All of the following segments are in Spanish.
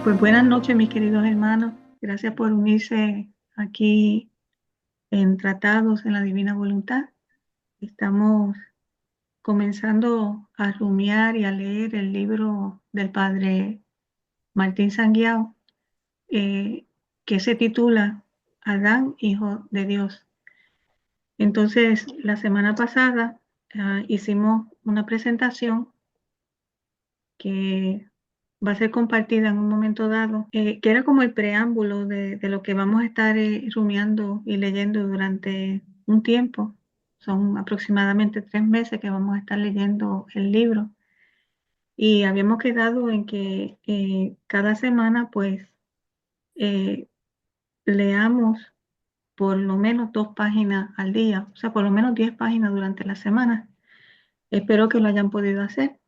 Pues buenas noches, mis queridos hermanos. Gracias por unirse aquí en Tratados en la Divina Voluntad. Estamos comenzando a rumiar y a leer el libro del Padre Martín Sanguiao, eh, que se titula Adán, Hijo de Dios. Entonces, la semana pasada hicimos una presentación que va a ser compartida en un momento dado, que era como el preámbulo de lo que vamos a estar rumiando y leyendo durante un tiempo. Son aproximadamente 3 meses que vamos a estar leyendo el libro. Y habíamos quedado en que cada semana, pues, eh, leamos por lo menos 2 páginas al día, o sea, por lo menos 10 páginas durante la semana. Espero que lo hayan podido hacer.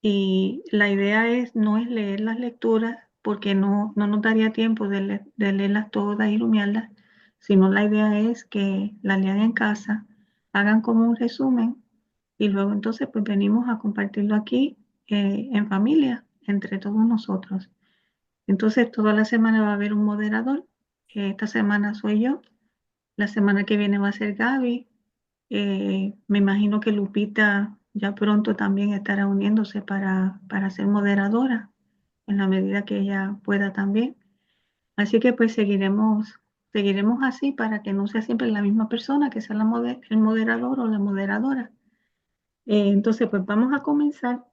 Y la idea no es leer las lecturas porque no nos daría tiempo de leerlas todas y rumiarlas, sino la idea es que las lean en casa, hagan como un resumen y luego entonces pues venimos a compartirlo aquí en familia, entre todos nosotros. Entonces toda la semana va a haber un moderador. Esta semana soy yo, la semana que viene va a ser Gaby. Me imagino que Lupita ya pronto también estará uniéndose para ser moderadora en la medida que ella pueda también. Así que pues seguiremos así para que no sea siempre la misma persona que sea el moderador o la moderadora. Entonces pues vamos a comenzar.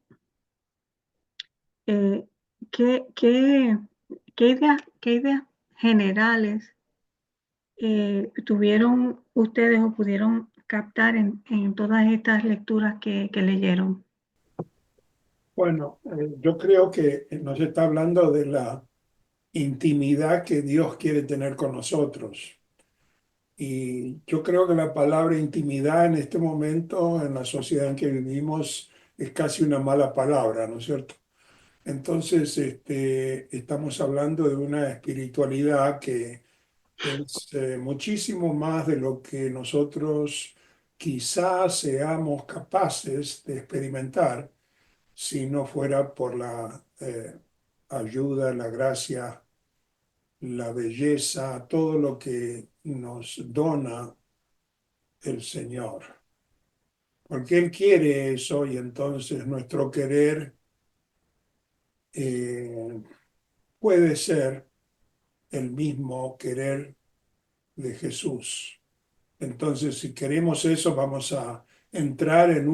Eh, ¿qué, qué, qué ideas generales tuvieron ustedes o pudieron captar en todas estas lecturas que leyeron? Bueno, yo creo que nos está hablando de la intimidad que Dios quiere tener con nosotros. Y yo creo que la palabra intimidad en este momento, en la sociedad en que vivimos, es casi una mala palabra, ¿no es cierto? Entonces, estamos hablando de una espiritualidad que es muchísimo más de lo que nosotros quizás seamos capaces de experimentar si no fuera por la ayuda, la gracia, la belleza, todo lo que nos dona el Señor. Porque Él quiere eso y entonces nuestro querer eh, puede ser el mismo querer de Jesús. Entonces, si queremos eso, vamos a entrar en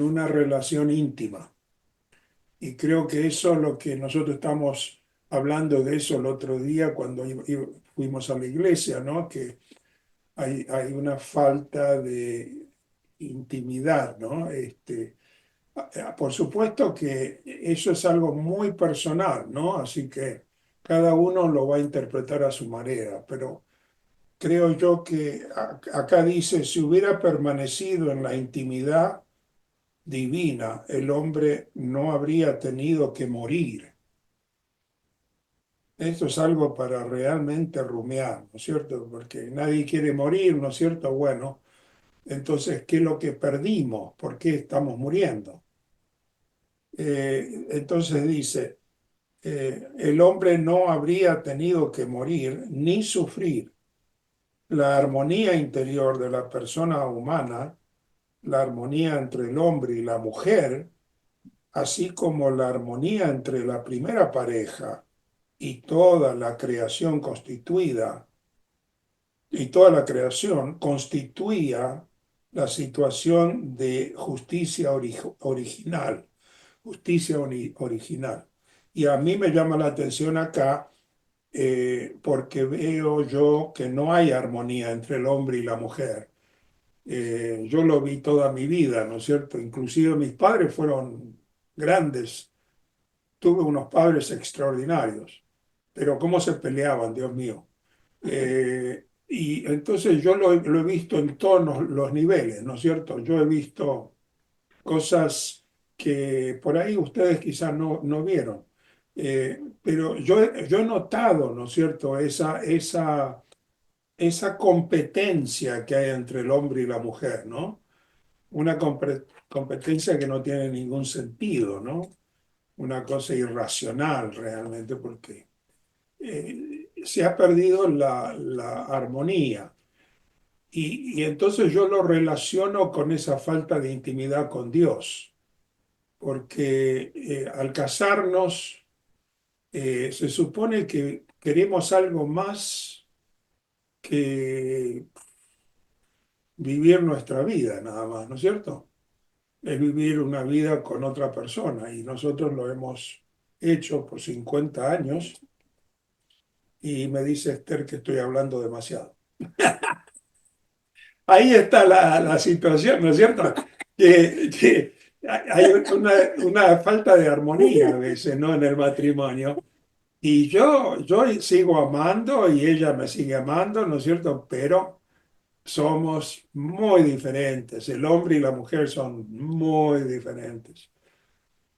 una relación íntima. Y creo que eso es lo que nosotros estamos hablando de eso el otro día cuando fuimos a la iglesia, ¿no? Que hay una falta de intimidad, ¿no? Por supuesto que eso es algo muy personal, ¿no? Así que cada uno lo va a interpretar a su manera, pero creo yo que acá dice, si hubiera permanecido en la intimidad divina, el hombre no habría tenido que morir. Esto es algo para realmente rumiar, ¿no es cierto? Porque nadie quiere morir, ¿no es cierto? Bueno, entonces, ¿qué es lo que perdimos? ¿Por qué estamos muriendo? Entonces dice, el hombre no habría tenido que morir ni sufrir. La armonía interior de la persona humana, la armonía entre el hombre y la mujer, así como la armonía entre la primera pareja y toda la creación constituida, y toda la creación constituía la situación de justicia original, justicia original. Y a mí me llama la atención acá porque veo yo que no hay armonía entre el hombre y la mujer. Yo lo vi toda mi vida, ¿no es cierto? Inclusive mis padres fueron grandes, tuve unos padres extraordinarios, pero cómo se peleaban, Dios mío. Y entonces yo lo he visto en todos los niveles, ¿no es cierto? Yo he visto cosas que por ahí ustedes quizás no vieron. Pero yo he notado, ¿no es cierto?, esa competencia que hay entre el hombre y la mujer, ¿no? Una competencia que no tiene ningún sentido, ¿no? una cosa irracional realmente, porque se ha perdido la armonía. Y entonces yo lo relaciono con esa falta de intimidad con Dios, porque al casarnos se supone que queremos algo más que vivir nuestra vida, nada más, ¿no es cierto? Es vivir una vida con otra persona y nosotros lo hemos hecho por 50 años y me dice Esther que estoy hablando demasiado. Ahí está la situación, ¿no es cierto? Que hay una falta de armonía a veces, ¿no? En el matrimonio. Y yo sigo amando y ella me sigue amando, ¿no es cierto? Pero somos muy diferentes. El hombre y la mujer son muy diferentes.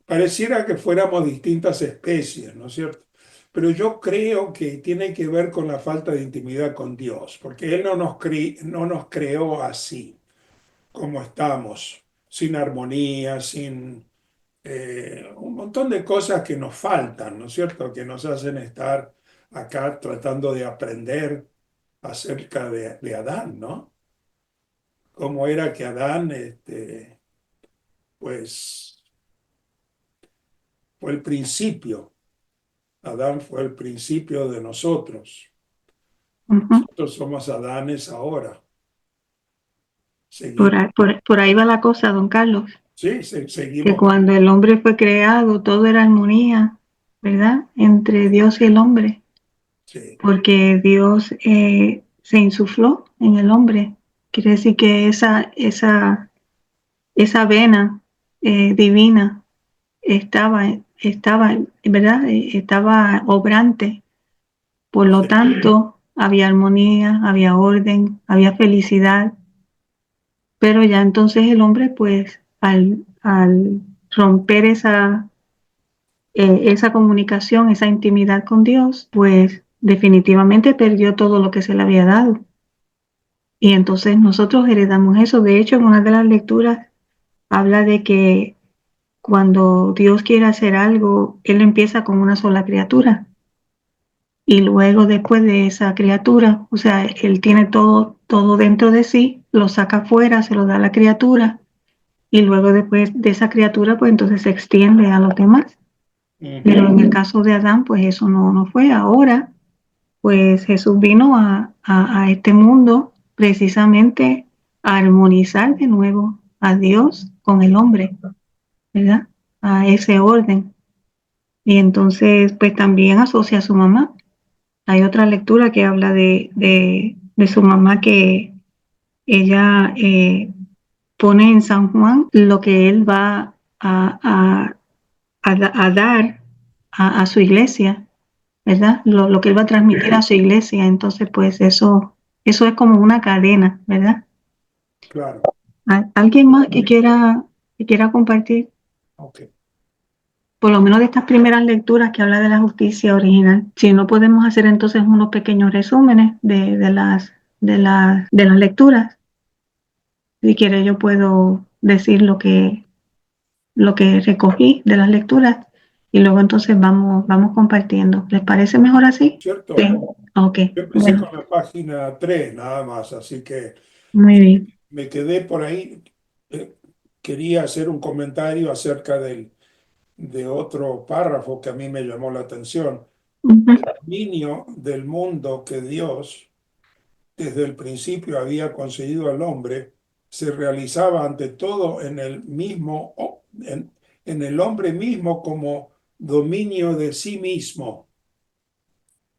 Pareciera que fuéramos distintas especies, ¿no es cierto? Pero yo creo que tiene que ver con la falta de intimidad con Dios, porque Él no nos creó así, como estamos, sin armonía, sin un montón de cosas que nos faltan, ¿no es cierto? Que nos hacen estar acá tratando de aprender acerca de Adán, ¿no? Cómo era que Adán, pues, fue el principio. Adán fue el principio de nosotros. Ujú. Nosotros somos Adanes ahora. Por Seguimos, ahí, por ahí va la cosa, don Carlos, sí, que seguimos, cuando el hombre fue creado, todo era armonía, ¿verdad? Entre Dios y el hombre, sí, porque Dios se insufló en el hombre. Quiere decir que esa vena divina estaba, ¿verdad? Estaba obrante. Por lo sí, tanto, había armonía, había orden, había felicidad. Pero ya entonces el hombre, pues, al romper esa comunicación, esa intimidad con Dios, pues definitivamente perdió todo lo que se le había dado. Y entonces nosotros heredamos eso. De hecho, en una de las lecturas habla de que cuando Dios quiere hacer algo, Él empieza con una sola criatura. Y luego después de esa criatura, o sea, Él tiene todo dentro de sí, lo saca afuera, se lo da a la criatura. Y luego después de esa criatura, pues entonces se extiende a los demás. Pero ujú, en el caso de Adán, pues eso no fue. Ahora, pues Jesús vino a este mundo precisamente a armonizar de nuevo a Dios con el hombre, ¿verdad? A ese orden. Y entonces, pues también asocia a su mamá. Hay otra lectura que habla de su mamá que ella pone en San Juan lo que él va a dar a su iglesia, ¿verdad? Lo que él va a transmitir a su iglesia. Entonces, pues eso es como una cadena, ¿verdad? claro, ¿Alguien más que quiera compartir? ok. Por lo menos de estas primeras lecturas que habla de la justicia original. Si no podemos hacer entonces unos pequeños resúmenes de las lecturas. Si quiere, yo puedo decir lo que recogí de las lecturas y luego entonces vamos compartiendo. ¿Les parece mejor así? Sí. ¿Cierto? Ok, Yo empecé bueno, con la página 3 nada más, así que muy eh, bien. me quedé por ahí. Eh, Quería hacer un comentario acerca de otro párrafo que a mí me llamó la atención. Ujú, El dominio del mundo que Dios desde el principio había concedido al hombre se realizaba ante todo en el mismo, en el hombre mismo como dominio de sí mismo,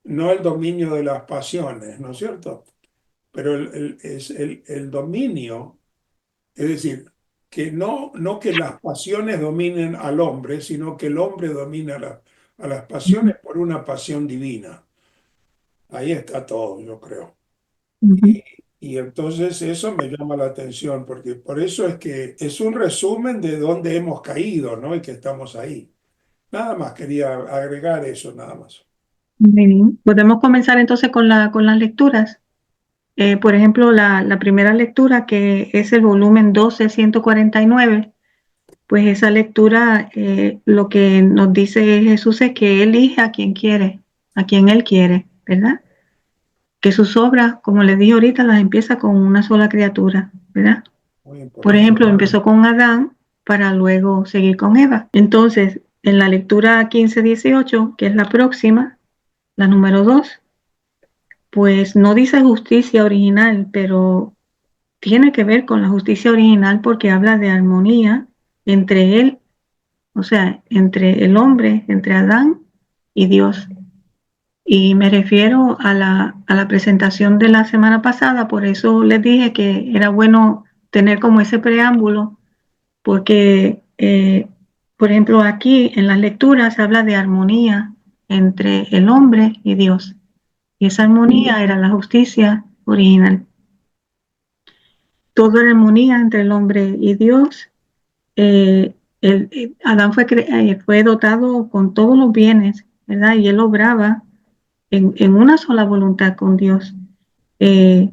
no el dominio de las pasiones, ¿no es cierto? Pero es el dominio, es decir, que no que las pasiones dominen al hombre, sino que el hombre domina a las pasiones por una pasión divina. Ahí está todo, yo creo. ujú. Y entonces eso me llama la atención, porque por eso es que es un resumen de dónde hemos caído, ¿no? Y que estamos ahí. Nada más, quería agregar eso, nada más. Muy bien. Podemos comenzar entonces con las lecturas. Por ejemplo, la primera lectura, que es el volumen 12, 149, pues esa lectura lo que nos dice Jesús es que Él elige a quien quiere, a quien Él quiere, ¿verdad? Que sus obras, como les dije ahorita, las empieza con una sola criatura, ¿verdad? Muy Por importante. ejemplo, empezó con Adán para luego seguir con Eva. Entonces, en la lectura 15:18, que es la próxima, la número 2, pues no dice justicia original, pero tiene que ver con la justicia original porque habla de armonía entre él, o sea, entre el hombre, entre Adán y Dios. Y me refiero a la presentación de la semana pasada, por eso les dije que era bueno tener como ese preámbulo, porque, por ejemplo, aquí en las lecturas se habla de armonía entre el hombre y Dios. Y esa armonía era la justicia original. Toda era armonía entre el hombre y Dios. Adán fue dotado con todos los bienes, ¿verdad? Y él obraba en una sola voluntad con Dios. Eh,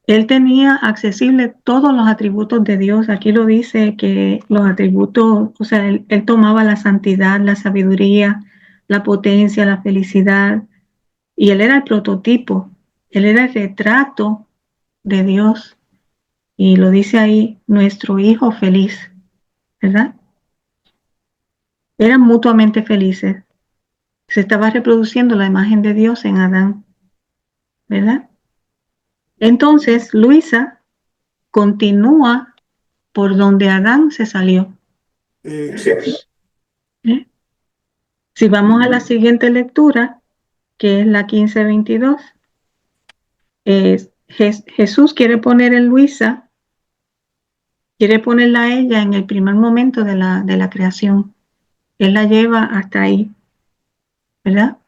Él tenía accesible todos los atributos de Dios. Aquí lo dice que los atributos, o sea, él tomaba la santidad, la sabiduría, la potencia, la felicidad, y él era el prototipo, él era el retrato de Dios. Y lo dice ahí, nuestro hijo feliz, ¿verdad? Eran mutuamente felices. Se estaba reproduciendo la imagen de Dios en Adán, ¿verdad? Entonces, Luisa continúa por donde Adán se salió. Sí. ¿Eh? Si vamos a la siguiente lectura, que es la 15:22, Jesús quiere poner en Luisa, quiere ponerla a ella en el primer momento de la creación. Él la lleva hasta ahí, ¿verdad?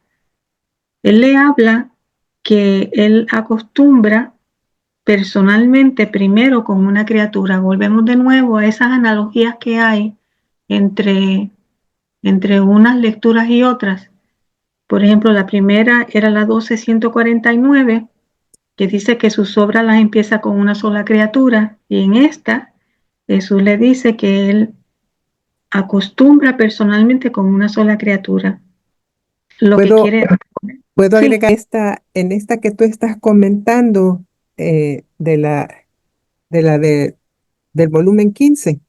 Él le habla que él acostumbra personalmente primero con una criatura. Volvemos de nuevo a esas analogías que hay entre, entre unas lecturas y otras. Por ejemplo, la primera era la 12:149, que dice que sus obras las empieza con una sola criatura, y en esta Jesús le dice que él acostumbra personalmente con una sola criatura. Lo que Puedo, quiere, puedo sí, agregar en esta que tú estás comentando de del volumen 15,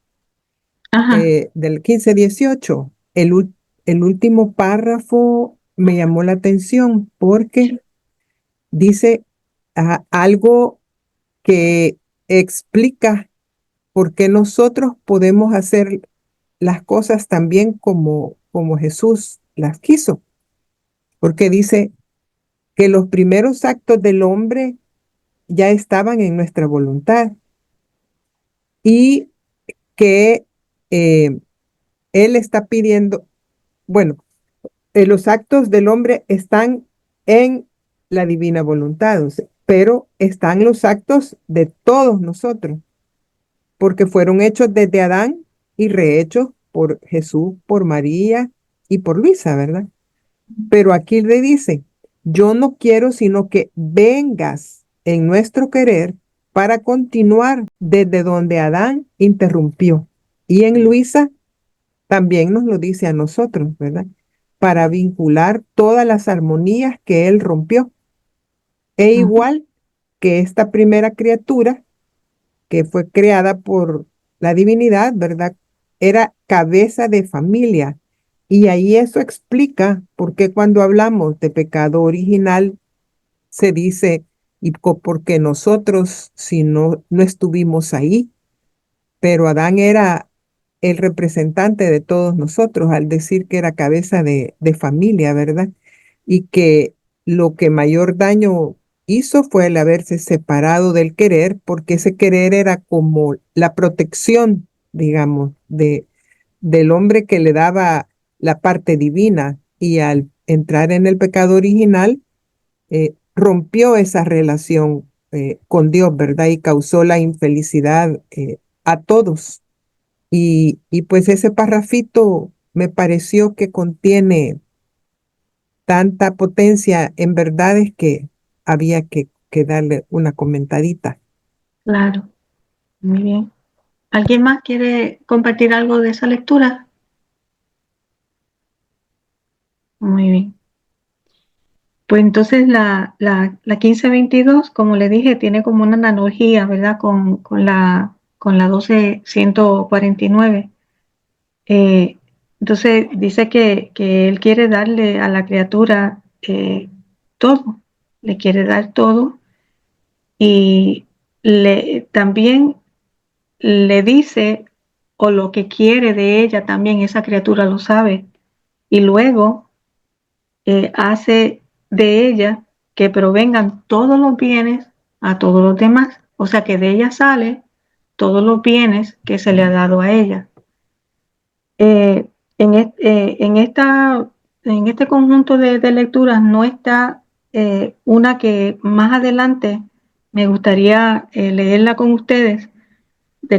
ajá, del 15-18. El último párrafo me llamó la atención porque dice algo que explica por qué nosotros podemos hacer las cosas también como Jesús las quiso. Porque dice que los primeros actos del hombre ya estaban en nuestra voluntad y que eh, Él está pidiendo, bueno, los actos del hombre están en la divina voluntad, o sea, pero están los actos de todos nosotros, porque fueron hechos desde Adán y rehechos por Jesús, por María y por Luisa, ¿verdad? Pero aquí le dice, yo no quiero sino que vengas en nuestro querer para continuar desde donde Adán interrumpió. Y en Luisa también nos lo dice a nosotros, ¿verdad? Para vincular todas las armonías que él rompió. E ujú, igual que esta primera criatura que fue creada por la divinidad, ¿verdad? Era cabeza de familia. Y ahí eso explica por qué cuando hablamos de pecado original se dice, porque nosotros, si no estuvimos ahí, pero Adán era el representante de todos nosotros al decir que era cabeza de familia, ¿verdad? Y que lo que mayor daño hizo fue el haberse separado del querer, porque ese querer era como la protección, digamos, del hombre que le daba la parte divina y al entrar en el pecado original, rompió esa relación con Dios, ¿verdad? Y causó la infelicidad a todos. Y pues ese parrafito me pareció que contiene tanta potencia en verdad es que había que darle una comentadita. claro, muy bien. ¿Alguien más quiere compartir algo de esa lectura? Muy bien. Pues entonces la 1522, como le dije, tiene como una analogía, ¿verdad? Con la 1249. Eh, entonces dice que él quiere darle a la criatura todo, le quiere dar todo y también le dice o lo que quiere de ella también esa criatura lo sabe y luego hace de ella que provengan todos los bienes a todos los demás, o sea que de ella sale todos los bienes que se le ha dado a ella. Eh, en este conjunto de lecturas no está una que más adelante me gustaría leerla con ustedes,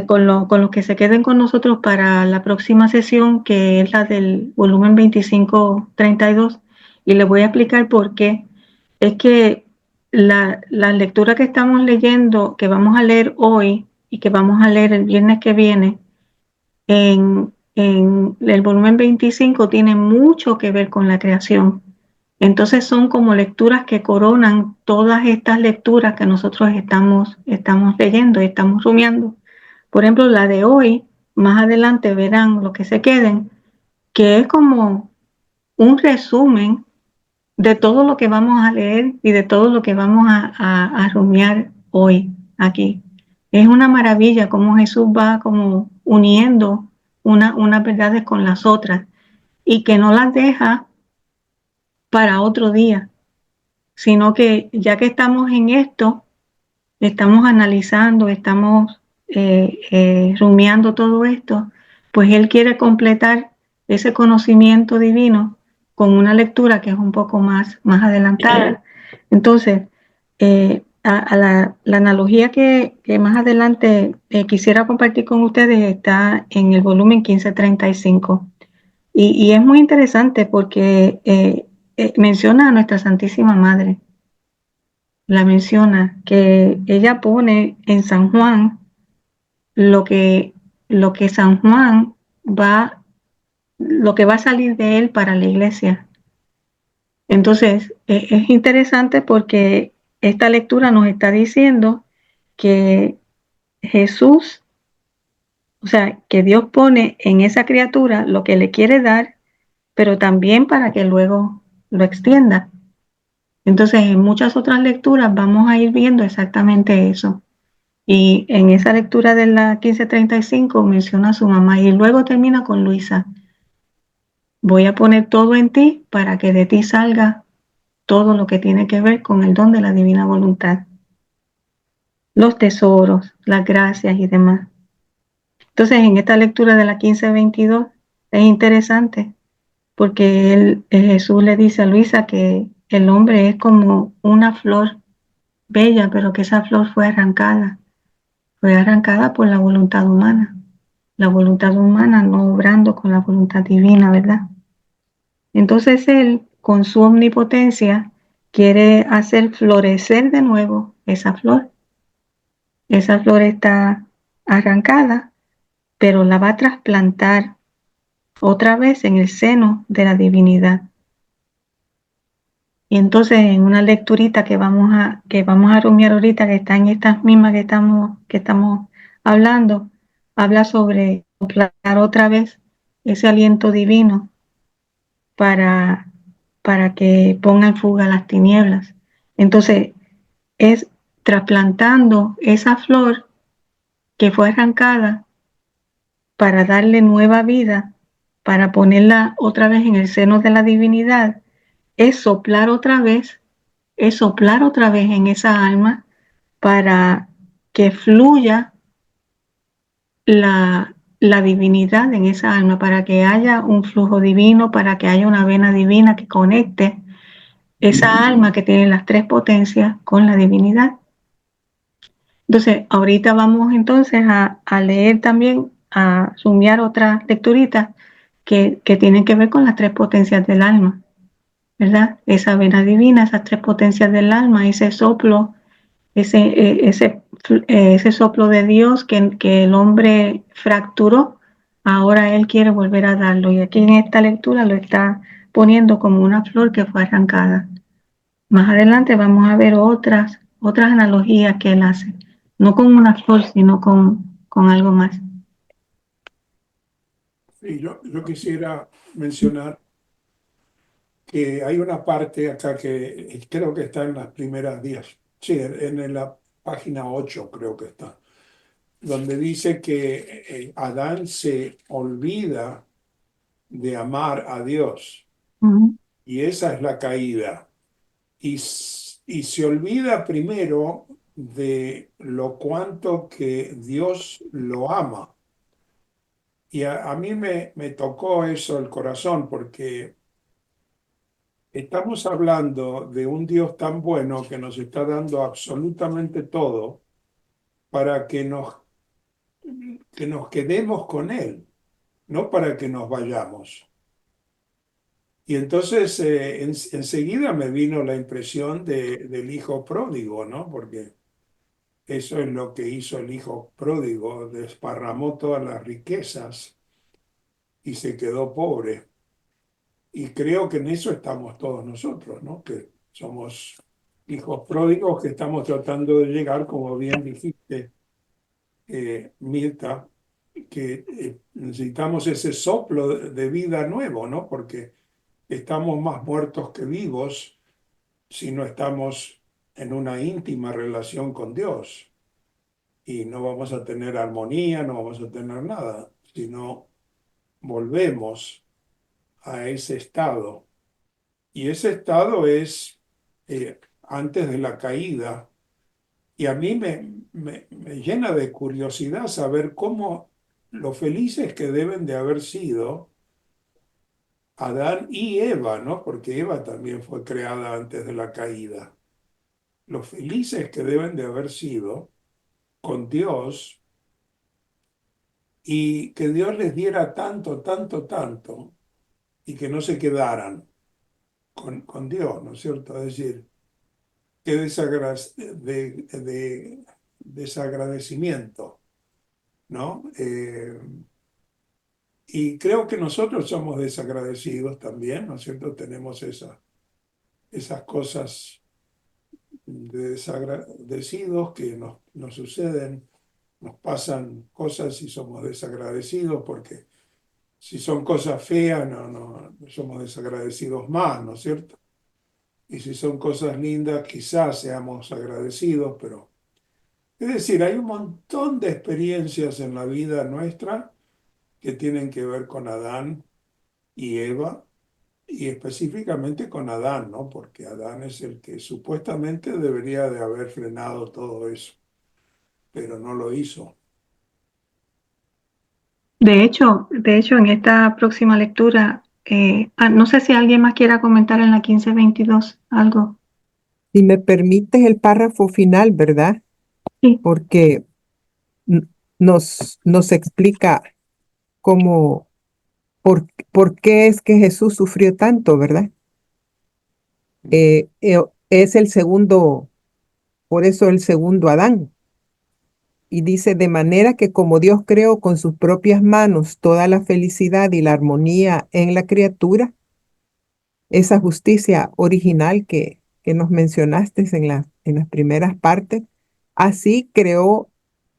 con los que se queden con nosotros para la próxima sesión, que es la del volumen 2532, y les voy a explicar por qué. Es que la lectura que estamos leyendo, que vamos a leer hoy y que vamos a leer el viernes que viene, en el volumen 25 tiene mucho que ver con la creación. Entonces son como lecturas que coronan todas estas lecturas que nosotros estamos leyendo y estamos rumiando. Por ejemplo, la de hoy, más adelante verán los que se queden, que es como un resumen de todo lo que vamos a leer y de todo lo que vamos a rumiar hoy aquí. Es una maravilla cómo Jesús va como uniendo unas verdades con las otras y que no las deja para otro día, sino que ya que estamos en esto, estamos analizando, estamos rumiando todo esto, pues Él quiere completar ese conocimiento divino con una lectura que es un poco más adelantada. Entonces, la analogía que más adelante quisiera compartir con ustedes está en el volumen 1535. Y es muy interesante porque menciona a nuestra Santísima Madre. La menciona, que ella pone en San Juan lo que, lo que San Juan lo que va a salir de él para la iglesia. Entonces, es interesante porque esta lectura nos está diciendo que Jesús, o sea, que Dios pone en esa criatura lo que le quiere dar, pero también para que luego lo extienda. Entonces, en muchas otras lecturas vamos a ir viendo exactamente eso. Y en esa lectura de la 1535 menciona a su mamá y luego termina con Luisa. Voy a poner todo en ti para que de ti salga todo lo que tiene que ver con el don de la divina voluntad. Los tesoros, las gracias y demás. Entonces, en esta lectura de la 1522 es interesante porque Jesús le dice a Luisa que el hombre es como una flor bella, pero que esa flor fue arrancada por la voluntad humana. La voluntad humana no obrando con la voluntad divina, ¿verdad? Entonces Él, con su omnipotencia, quiere hacer florecer de nuevo esa flor. Esa flor está arrancada, pero la va a trasplantar otra vez en el seno de la divinidad. Y entonces en una lecturita que vamos a rumiar ahorita, que está en estas mismas que estamos hablando, habla sobre soplar otra vez ese aliento divino para, para que ponga en fuga las tinieblas. Entonces es trasplantando esa flor que fue arrancada para darle nueva vida, para ponerla otra vez en el seno de la divinidad, es soplar otra vez en esa alma para que fluya la divinidad en esa alma, para que haya un flujo divino, para que haya una vena divina que conecte esa alma que tiene las tres potencias con la divinidad. Entonces, ahorita vamos entonces a leer también, a rumiar otras lecturitas que tienen que ver con las tres potencias del alma, ¿verdad? Esa vena divina, esas tres potencias del alma, ese soplo, ese ese soplo de Dios que el hombre fracturó, ahora Él quiere volver a darlo. Y aquí en esta lectura lo está poniendo como una flor que fue arrancada. Más adelante vamos a ver otras analogías que Él hace, no con una flor, sino con algo más. Y yo quisiera mencionar que hay una parte acá que creo que está en las primeras 10, sí, en la página 8 creo que está, donde dice que Adán se olvida de amar a Dios Ujú. y esa es la caída. Y se olvida primero de lo cuanto que Dios lo ama. Y a mí me tocó eso el corazón porque estamos hablando de un Dios tan bueno que nos está dando absolutamente todo para que nos quedemos con Él, no para que nos vayamos. Y entonces enseguida me vino la impresión del hijo pródigo, ¿no? Porque eso es lo que hizo el hijo pródigo, desparramó todas las riquezas y se quedó pobre. Y creo que en eso estamos todos nosotros, ¿no? Que somos hijos pródigos que estamos tratando de llegar, como bien dijiste, Mirta, que necesitamos ese soplo de vida nuevo, ¿no? Porque estamos más muertos que vivos si no estamos en una íntima relación con Dios. Y no vamos a tener armonía, no vamos a tener nada, si no volvemos a ese estado. Y ese estado es antes de la caída. Y a mí me llena de curiosidad saber cómo lo felices que deben de haber sido Adán y Eva, ¿no? Porque Eva también fue creada antes de la caída. Los felices que deben de haber sido con Dios y que Dios les diera tanto, tanto, tanto y que no se quedaran con Dios, ¿no es cierto? Es decir, qué desagradecimiento, ¿no? Y creo que nosotros somos desagradecidos también, ¿no es cierto? Tenemos esas cosas de desagradecidos que nos suceden, nos pasan cosas y somos desagradecidos porque si son cosas feas, no somos desagradecidos más, ¿no es cierto? Y si son cosas lindas, quizás seamos agradecidos, pero es decir, hay un montón de experiencias en la vida nuestra que tienen que ver con Adán y Eva, y específicamente con Adán, ¿no? Porque Adán es el que supuestamente debería de haber frenado todo eso, pero no lo hizo. De hecho, en esta próxima lectura, no sé si alguien más quiera comentar en la 15:22 algo. Si me permites el párrafo final, ¿verdad? Sí, Porque n- nos explica cómo, por qué es que Jesús sufrió tanto, ¿verdad? Es el segundo, por eso el segundo Adán. Y dice, de manera que como Dios creó con sus propias manos toda la felicidad y la armonía en la criatura, esa justicia original que nos mencionaste en las primeras partes, así creó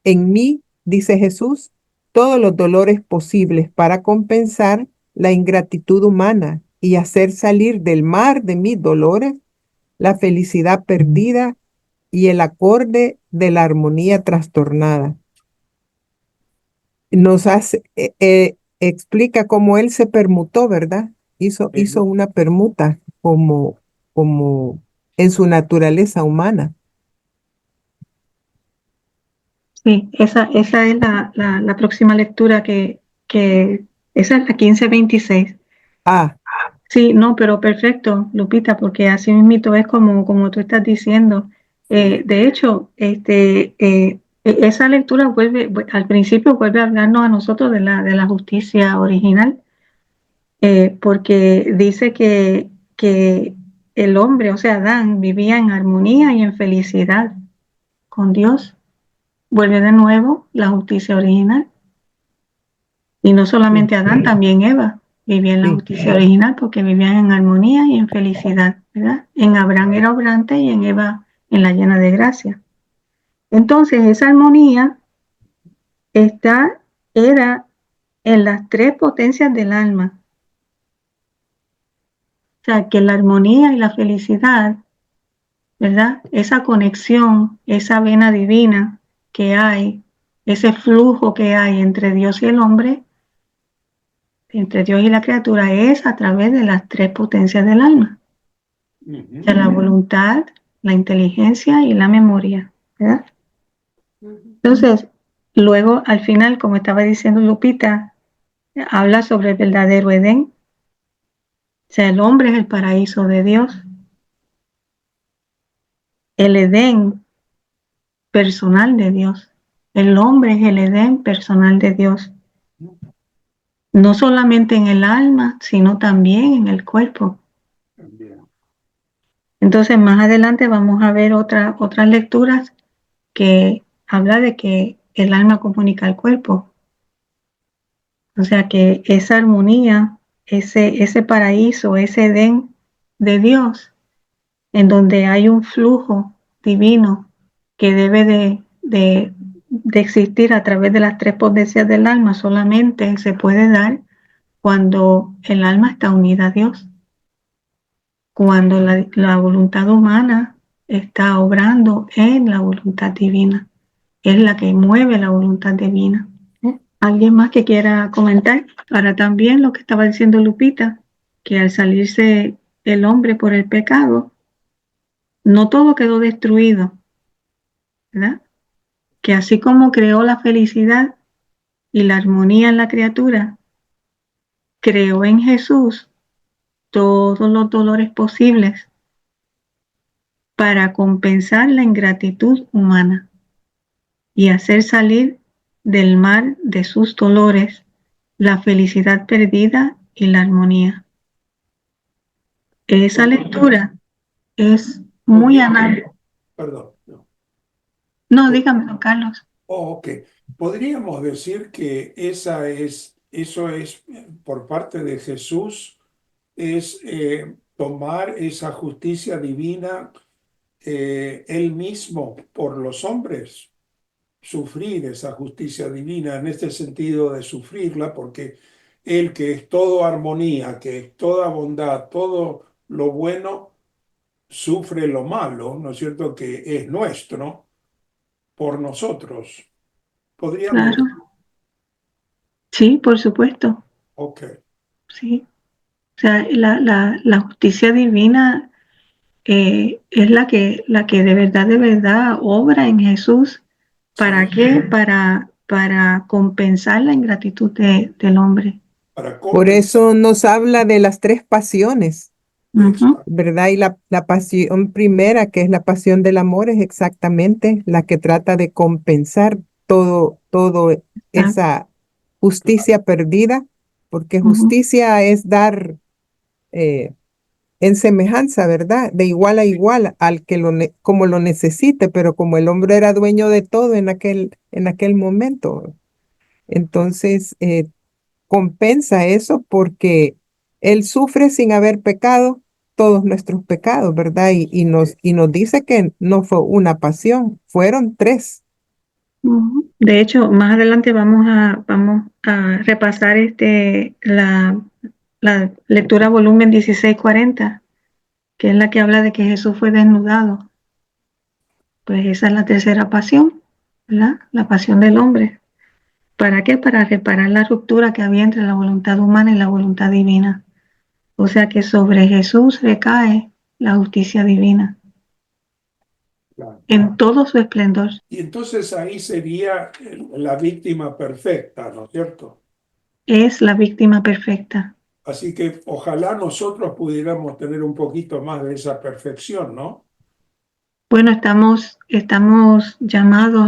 en mí, dice Jesús, todos los dolores posibles para compensar la ingratitud humana y hacer salir del mar de mis dolores la felicidad perdida y el acorde de la armonía trastornada. Nos hace, explica cómo él se permutó, ¿verdad? Hizo Eh, una permuta como en su naturaleza humana. sí, esa es la próxima lectura que esa es la 15:26. Ah, Sí, no, pero perfecto, Lupita, porque así mismito es como tú estás diciendo. sí, De hecho, esa lectura al principio vuelve a hablarnos a nosotros de la justicia original, porque dice que el hombre, o sea, Adán, vivía en armonía y en felicidad con Dios. vuelve de nuevo la justicia original. Y no solamente Adán, también Eva vivía en la Sí. justicia original porque vivían en armonía y en felicidad, ¿verdad? En Abraham era obrante y en Eva en la llena de gracia. Entonces, esa armonía era en las tres potencias del alma. O sea, que la armonía y la felicidad, ¿verdad? Esa conexión, esa vena divina que hay, ese flujo que hay entre Dios y el hombre, entre Dios y la criatura, es a través de las tres potencias del alma. O sea, la voluntad, la inteligencia y la memoria, ¿verdad? Entonces, luego al final, como estaba diciendo Lupita, habla sobre el verdadero Edén. O sea, el hombre es el paraíso de Dios. El Edén personal de Dios. El hombre es el Edén personal de Dios. No solamente en el alma, sino también en el cuerpo. Entonces, más adelante vamos a ver otras lecturas que habla de que el alma comunica al cuerpo. O sea que esa armonía, ese paraíso, ese Edén de Dios, en donde hay un flujo divino que debe de existir a través de las tres potencias del alma, solamente se puede dar cuando el alma está unida a Dios, cuando la voluntad humana está obrando en la voluntad divina, es la que mueve la voluntad divina. ¿Alguien más que quiera comentar? Ahora también lo que estaba diciendo Lupita, que al salirse el hombre por el pecado, no todo quedó destruido, ¿verdad? Que así como creó la felicidad y la armonía en la criatura, creó en Jesús todos los dolores posibles para compensar la ingratitud humana y hacer salir del mar de sus dolores la felicidad perdida y la armonía. Esa lectura es muy análoga. Perdón. No. No, dígame, don Carlos. Ok. Podríamos decir que eso es por parte de Jesús, es tomar esa justicia divina él mismo por los hombres, sufrir esa justicia divina en este sentido de sufrirla, porque él que es todo armonía, que es toda bondad, todo lo bueno, sufre lo malo, ¿no es cierto?, que es nuestro por nosotros. Podríamos, Claro. Sí, por supuesto. ok, Sí. O sea, la justicia divina es la que de verdad obra en Jesús. ¿Para sí, qué? Para compensar la ingratitud del hombre. para Por compensar. eso nos habla de las tres pasiones, Ujú. ¿verdad? Y la pasión primera, que es la pasión del amor, es exactamente la que trata de compensar todo Exacto. esa justicia perdida, porque Ujú. justicia es dar eh, en semejanza, ¿verdad? De igual a igual al que como lo necesite, pero como el hombre era dueño de todo en aquel momento, entonces compensa eso porque él sufre sin haber pecado todos nuestros pecados, ¿verdad? Y nos dice que no fue una pasión, fueron tres. Ujú. De hecho, más adelante vamos a repasar la lectura volumen 1640, que es la que habla de que Jesús fue desnudado. Pues esa es la tercera pasión, ¿verdad? La pasión del hombre. ¿Para qué? Para reparar la ruptura que había entre la voluntad humana y la voluntad divina. O sea que sobre Jesús recae la justicia divina Claro. en todo su esplendor. Y entonces ahí sería la víctima perfecta, ¿no es cierto? Es la víctima perfecta. Así que ojalá nosotros pudiéramos tener un poquito más de esa perfección, ¿no? Bueno, estamos llamados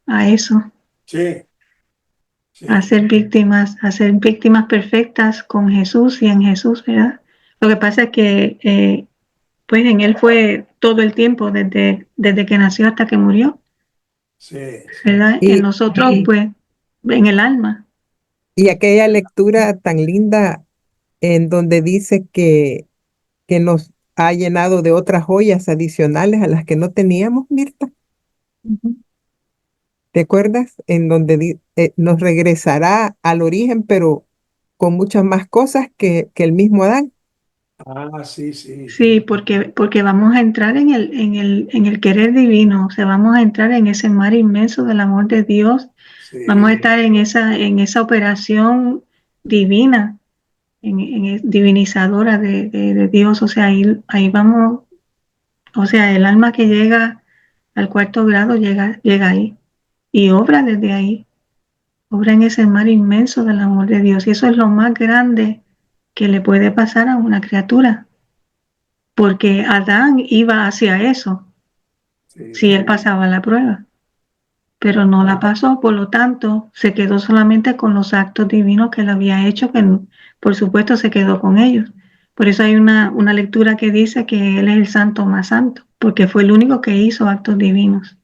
a eso, Sí, a sí, ser víctimas perfectas con Jesús y en Jesús, ¿verdad? Lo que pasa es que pues en Él fue todo el tiempo, desde que nació hasta que murió. Sí, ¿verdad? En Y, nosotros, pues, en el alma. y aquella lectura tan linda en donde dice que nos ha llenado de otras joyas adicionales a las que no teníamos, Mirta. Ujú. ¿Te acuerdas? En donde nos regresará al origen, pero con muchas más cosas que el mismo Adán. sí, sí, Sí, porque vamos a entrar en el querer divino, o sea, vamos a entrar en ese mar inmenso del amor de Dios, vamos a sí, estar en esa operación divina, divinizadora de Dios, o sea, ahí vamos, o sea, el alma que llega al cuarto grado llega ahí y obra desde ahí, obra en ese mar inmenso del amor de Dios, y eso es lo más grande que le puede pasar a una criatura, porque Adán iba hacia eso si sí, él pasaba la prueba, pero no la pasó, por lo tanto, se quedó solamente con los actos divinos que él había hecho, que por supuesto se quedó con ellos. Por eso hay una lectura que dice que él es el santo más santo, porque fue el único que hizo actos divinos.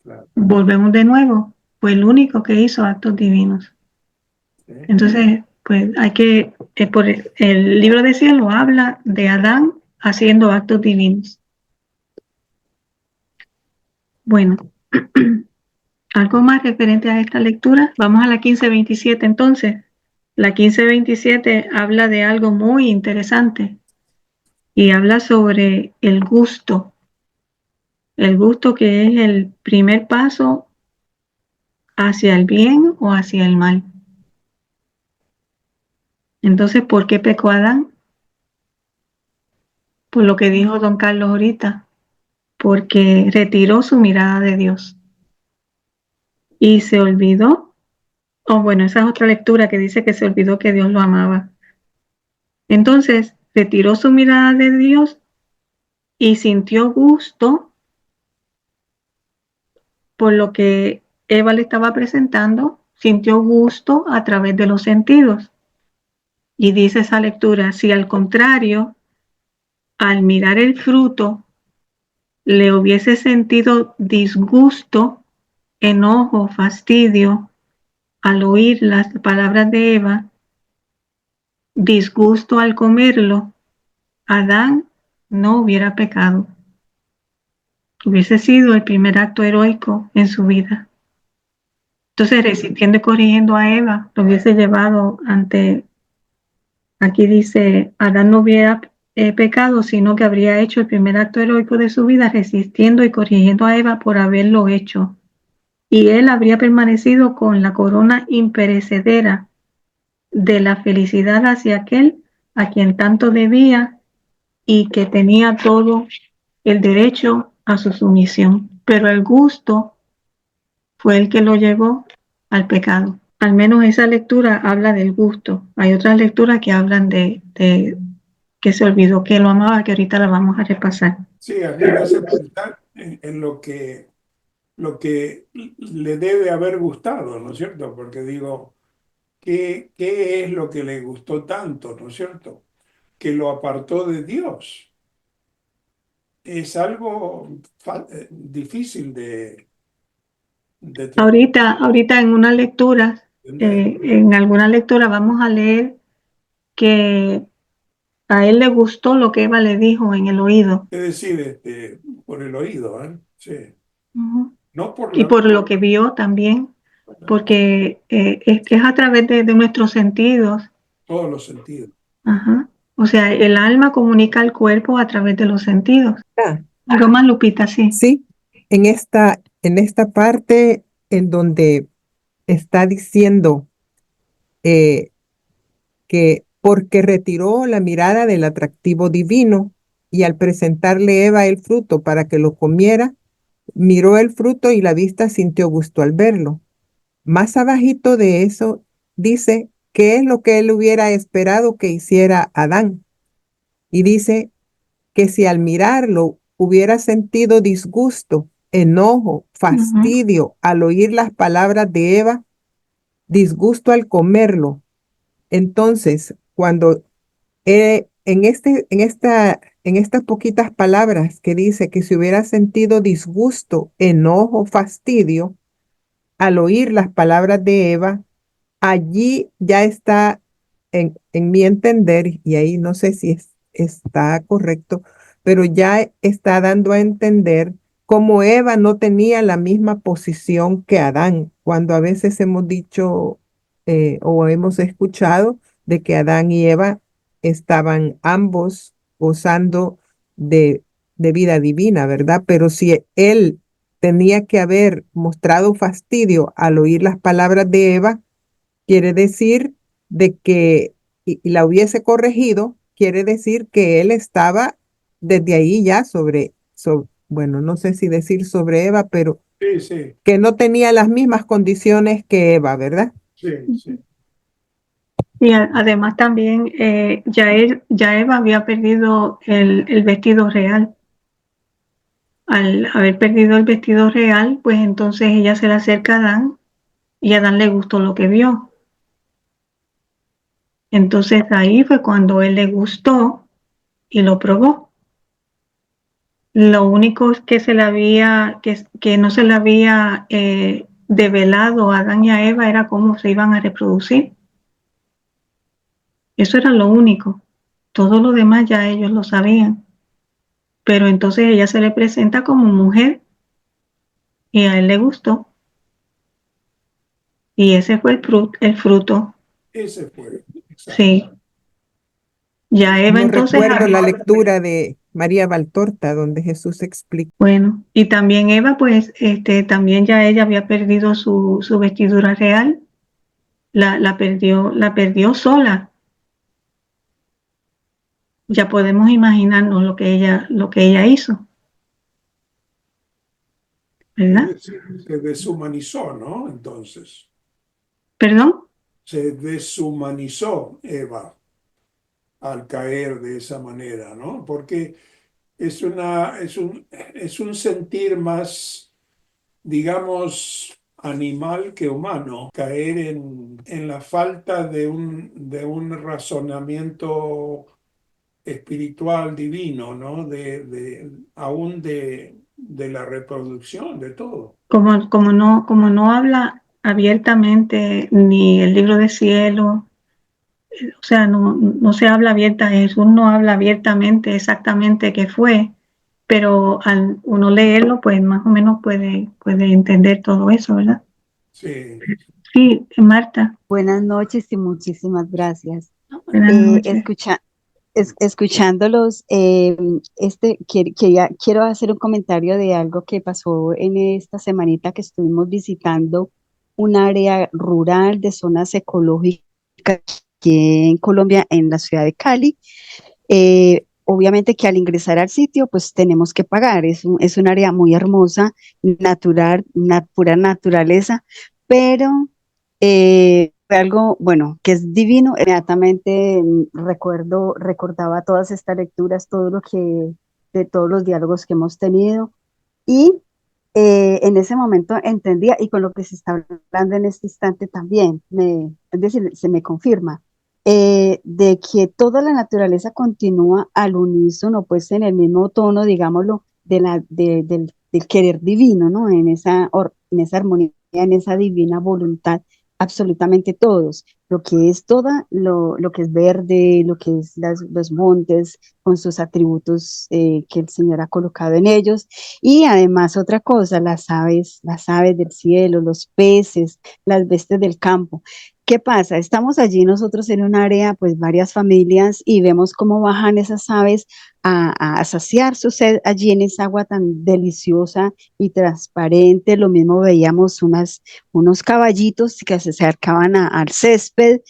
claro, Volvemos de nuevo, fue el único que hizo actos divinos. sí, Entonces, pues por el libro de cielo habla de Adán haciendo actos divinos. Bueno, algo más referente a esta lectura. Vamos a la 1527 entonces. La 1527 habla de algo muy interesante y habla sobre el gusto que es el primer paso hacia el bien o hacia el mal. Entonces, ¿por qué pecó Adán? Por lo que dijo don Carlos ahorita, porque retiró su mirada de Dios y se olvidó, o bueno, esa es otra lectura que dice que se olvidó que Dios lo amaba. Entonces, retiró su mirada de Dios y sintió gusto por lo que Eva le estaba presentando, sintió gusto a través de los sentidos. Y dice esa lectura, si al contrario, al mirar el fruto, le hubiese sentido disgusto, enojo, fastidio, al oír las palabras de Eva, disgusto al comerlo, Adán no hubiera pecado. Hubiese sido el primer acto heroico en su vida. Entonces, resistiendo y corrigiendo a Eva, lo hubiese llevado aquí dice, Adán no hubiera pecado, sino que habría hecho el primer acto heroico de su vida, resistiendo y corrigiendo a Eva por haberlo hecho. Y él habría permanecido con la corona imperecedera de la felicidad hacia aquel a quien tanto debía y que tenía todo el derecho a su sumisión. Pero el gusto fue el que lo llevó al pecado. Al menos esa lectura habla del gusto. Hay otras lecturas que hablan de que se olvidó que lo amaba, que ahorita la vamos a repasar. sí, a mí me hace pensar en lo que le debe haber gustado, ¿no es cierto? Porque digo, ¿qué es lo que le gustó tanto, ¿no es cierto? Que lo apartó de Dios. Es algo difícil de Ahorita en una lectura, entender. en alguna lectura vamos a leer que a él le gustó lo que Eva le dijo en el oído. Es decir, por el oído, ¿eh? Sí. Ujú. No por Y por lo que vio también, porque es a través de nuestros sentidos. todos los sentidos. Ajá. O sea, el alma comunica al cuerpo a través de los sentidos. Ah, Algo más, Lupita, sí. sí, en esta parte en donde está diciendo eh, que porque retiró la mirada del atractivo divino y al presentarle Eva el fruto para que lo comiera, miró el fruto y la vista sintió gusto al verlo. Más abajito de eso dice qué es lo que él hubiera esperado que hiciera Adán. Y dice que si al mirarlo hubiera sentido disgusto, enojo, Ujú, fastidio al oír las palabras de Eva, disgusto al comerlo. Entonces, cuando en esta en estas poquitas palabras que dice que si hubiera sentido disgusto, enojo, fastidio al oír las palabras de Eva, allí ya está en mi entender, y ahí no sé si está correcto, pero ya está dando a entender cómo Eva no tenía la misma posición que Adán, cuando a veces hemos dicho o hemos escuchado de que Adán y Eva estaban ambos gozando de, de vida divina, ¿verdad? Pero si él tenía que haber mostrado fastidio al oír las palabras de Eva, quiere decir de que, y la hubiese corregido, quiere decir que él estaba desde ahí ya bueno, no sé si decir sobre Eva, pero Sí, sí, que no tenía las mismas condiciones que Eva, ¿verdad? sí, sí. Y además también ya Eva había perdido el vestido real. Al haber perdido el vestido real, pues entonces ella se le acerca a Adán y a Adán le gustó lo que vio. Entonces ahí fue cuando él le gustó y lo probó. Lo único que que no se le había develado a Adán y a Eva era cómo se iban a reproducir. Eso era lo único. Todo lo demás ya ellos lo sabían. Pero entonces ella se le presenta como mujer y a él le gustó. Y ese fue el fruto. Ese fue, exacto. Sí. Ya Eva No entonces, recuerdo la lectura de María Valtorta, donde Jesús explica. bueno, y también Eva, pues, también ya ella había perdido su vestidura real, la perdió sola. Ya podemos imaginarnos lo que ella hizo, Es ¿verdad? decir, se deshumanizó, ¿no? Entonces, ¿Perdón? se deshumanizó Eva al caer de esa manera, ¿no? Porque es un sentir más, digamos, animal que humano, caer en la falta de un razonamiento espiritual divino, ¿no? Aún de la reproducción, de todo. Como no habla abiertamente ni el libro de cielo, o sea, no se habla abierta, Jesús no habla abiertamente exactamente qué fue, pero al uno leerlo, pues más o menos puede entender todo eso, ¿verdad? Sí, Sí, Marta, Buenas noches y muchísimas gracias. buenas noches. Escuchándolos, quiero hacer un comentario de algo que pasó en esta semanita que estuvimos visitando un área rural de zonas ecológicas aquí en Colombia, en la ciudad de Cali. Obviamente que al ingresar al sitio, pues tenemos que pagar. Es un área muy hermosa, natural, pura naturaleza, pero fue algo, bueno, que es divino. Inmediatamente recordaba todas estas lecturas, de todos los diálogos que hemos tenido y en ese momento entendía y con lo que se está hablando en este instante también, es decir, se me confirma de que toda la naturaleza continúa al unísono, pues en el mismo tono, digámoslo, del querer divino, ¿no? En esa armonía, en esa divina voluntad, absolutamente todos. Lo que es lo que es verde, lo que es los montes, con sus atributos que el Señor ha colocado en ellos. Y además otra cosa, las aves del cielo, los peces, las bestias del campo. ¿Qué pasa? Estamos allí nosotros en un área, pues varias familias, y vemos cómo bajan esas aves a saciar su sed allí en esa agua tan deliciosa y transparente. Lo mismo veíamos unos caballitos que se acercaban al césped.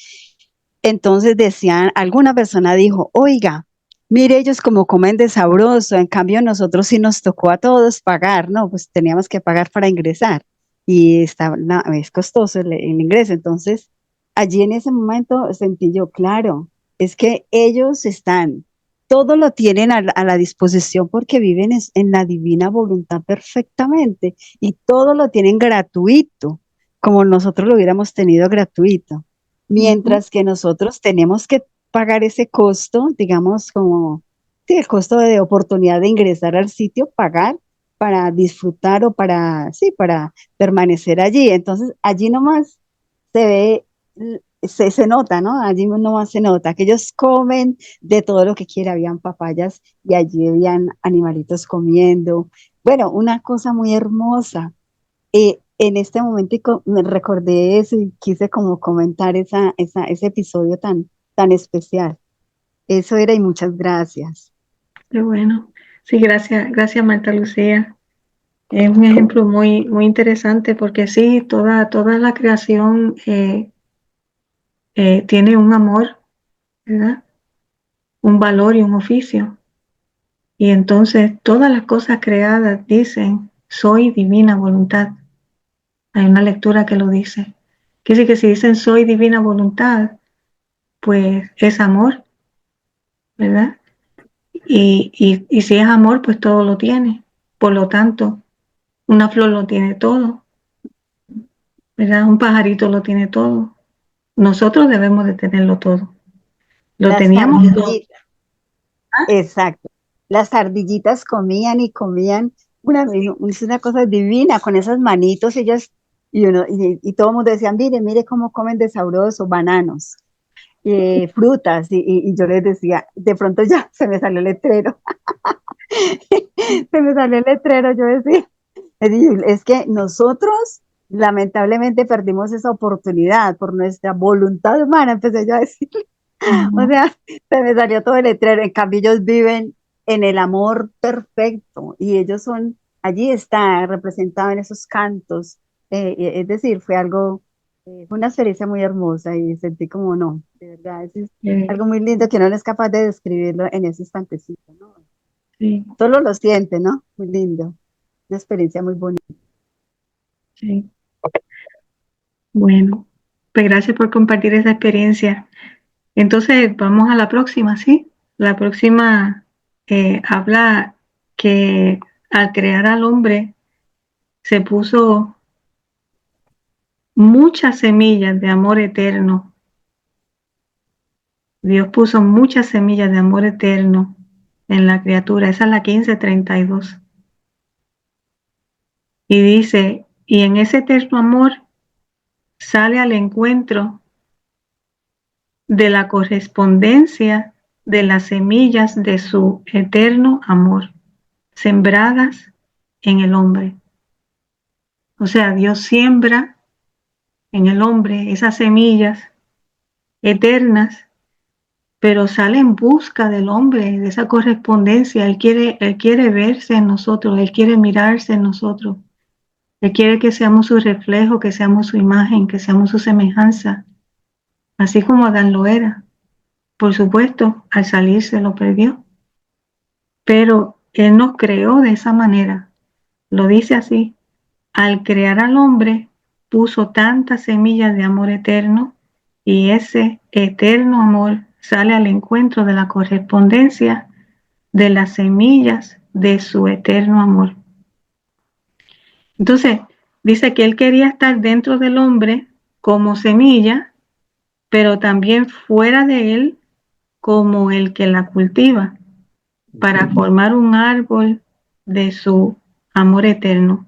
Entonces decían, alguna persona dijo, oiga, mire ellos como comen de sabroso, en cambio nosotros sí nos tocó a todos pagar, ¿no? Pues teníamos que pagar para ingresar y no, es costoso el ingreso. Entonces, allí en ese momento sentí yo, claro, es que ellos todo lo tienen a la disposición porque viven en la divina voluntad perfectamente y todo lo tienen gratuito, como nosotros lo hubiéramos tenido gratuito. Ujú. Mientras que nosotros tenemos que pagar ese costo, digamos, como sí, el costo de oportunidad de ingresar al sitio, pagar para disfrutar o para, sí, para permanecer allí. Entonces, allí nomás se ve, se nota, ¿no? Allí nomás se nota que ellos comen de todo lo que quiera. Habían papayas y allí habían animalitos comiendo. Bueno, una cosa muy hermosa. En este momento me recordé eso y quise como comentar ese episodio tan especial. Eso era y muchas gracias. Qué bueno. Sí, gracias, gracias Marta Lucía. Es un ejemplo muy interesante porque sí, toda la creación tiene un amor, ¿verdad? Un valor y un oficio. Y entonces todas las cosas creadas dicen, soy divina voluntad. Hay una lectura que lo dice. Quiere decir que si dicen soy divina voluntad, pues es amor, ¿verdad? Y si es amor, pues todo lo tiene. Por lo tanto, una flor lo tiene todo, ¿verdad? Un pajarito lo tiene todo. Nosotros debemos de tenerlo todo. Lo Las teníamos todo. ardillitas, exacto. Las ardillitas comían y comían. Es una cosa divina con esas manitos, ellas, y todo el mundo decía, mire cómo comen de sabroso, bananos, frutas, y yo les decía, de pronto ya se me salió el letrero, se me salió el letrero, yo decía, es que nosotros lamentablemente perdimos esa oportunidad por nuestra voluntad humana, empecé yo a decir. O Ujú. sea, se me salió todo el letrero. En cambio, ellos viven en el amor perfecto y ellos son, allí está representado en esos cantos. Es decir, fue algo, fue una experiencia muy hermosa y sentí como no, de verdad, es Eh, algo muy lindo que no es capaz de describirlo en ese instantecito, ¿no? sí, Solo lo siente, ¿no? Muy lindo, una experiencia muy bonita. sí. Bueno, pues gracias por compartir esa experiencia. Entonces, vamos a la próxima, ¿sí? La próxima habla que al crear al hombre se puso muchas semillas de amor eterno. Dios puso muchas semillas de amor eterno en la criatura. Esa es la 1532. Y dice, y en ese eterno amor sale al encuentro de la correspondencia de las semillas de su eterno amor, sembradas en el hombre. O sea, Dios siembra en el hombre esas semillas eternas, pero sale en busca del hombre, de esa correspondencia. Él quiere verse en nosotros, Él quiere mirarse en nosotros. Él quiere que seamos su reflejo, que seamos su imagen, que seamos su semejanza, así como Adán lo era. Por supuesto, al salir se lo perdió, pero Él nos creó de esa manera. Lo dice así, al crear al hombre, puso tantas semillas de amor eterno y ese eterno amor sale al encuentro de la correspondencia de las semillas de su eterno amor. Entonces, dice que Él quería estar dentro del hombre como semilla, pero también fuera de él como el que la cultiva, para formar un árbol de su amor eterno.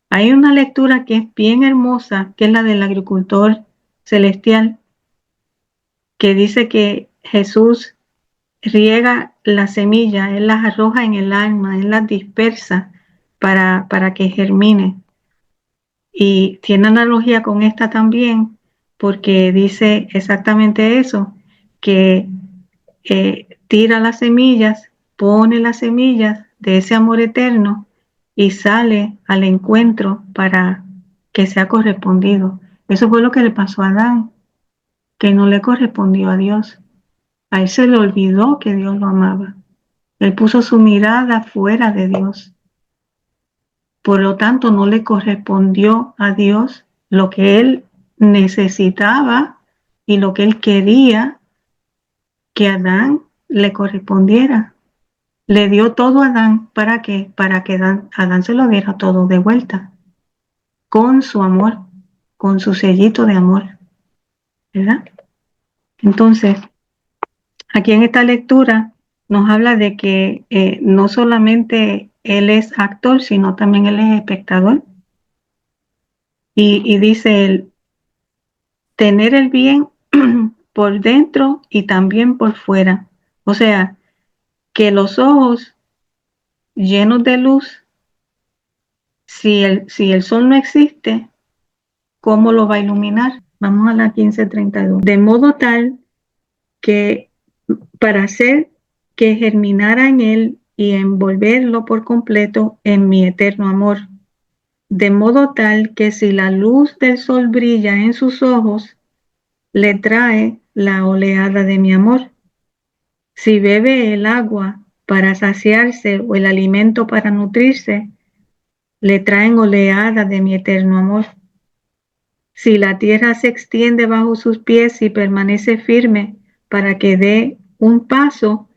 Hay una lectura que es bien hermosa, que es la del agricultor celestial, que dice que Jesús riega las semillas, Él las arroja en el alma, Él las dispersa para que germine. Y tiene analogía con esta también, porque dice exactamente eso, que tira las semillas, pone las semillas de ese amor eterno y sale al encuentro para que sea correspondido. Eso fue lo que le pasó a Adán, que no le correspondió a Dios. A él se le olvidó que Dios lo amaba. Él puso su mirada fuera de Dios. Por lo tanto, no le correspondió a Dios lo que él necesitaba y lo que él quería que a Adán le correspondiera. Le dio todo a Adán, ¿para qué? Para que Adán se lo diera todo de vuelta, con su amor, con su sellito de amor, ¿verdad? Entonces, aquí en esta lectura nos habla de que no solamente Él es actor, sino también Él es espectador. Y dice él, tener el bien por dentro y también por fuera. O sea, que los ojos llenos de luz, si el sol no existe, ¿cómo lo va a iluminar? Vamos a la 15:32. De modo tal que para hacer que germinara en él y envolverlo por completo en mi eterno amor. De modo tal que si la luz del sol brilla en sus ojos, le trae la oleada de mi amor. Si bebe el agua para saciarse o el alimento para nutrirse, le traen oleada de mi eterno amor. Si la tierra se extiende bajo sus pies y permanece firme para que dé un paso,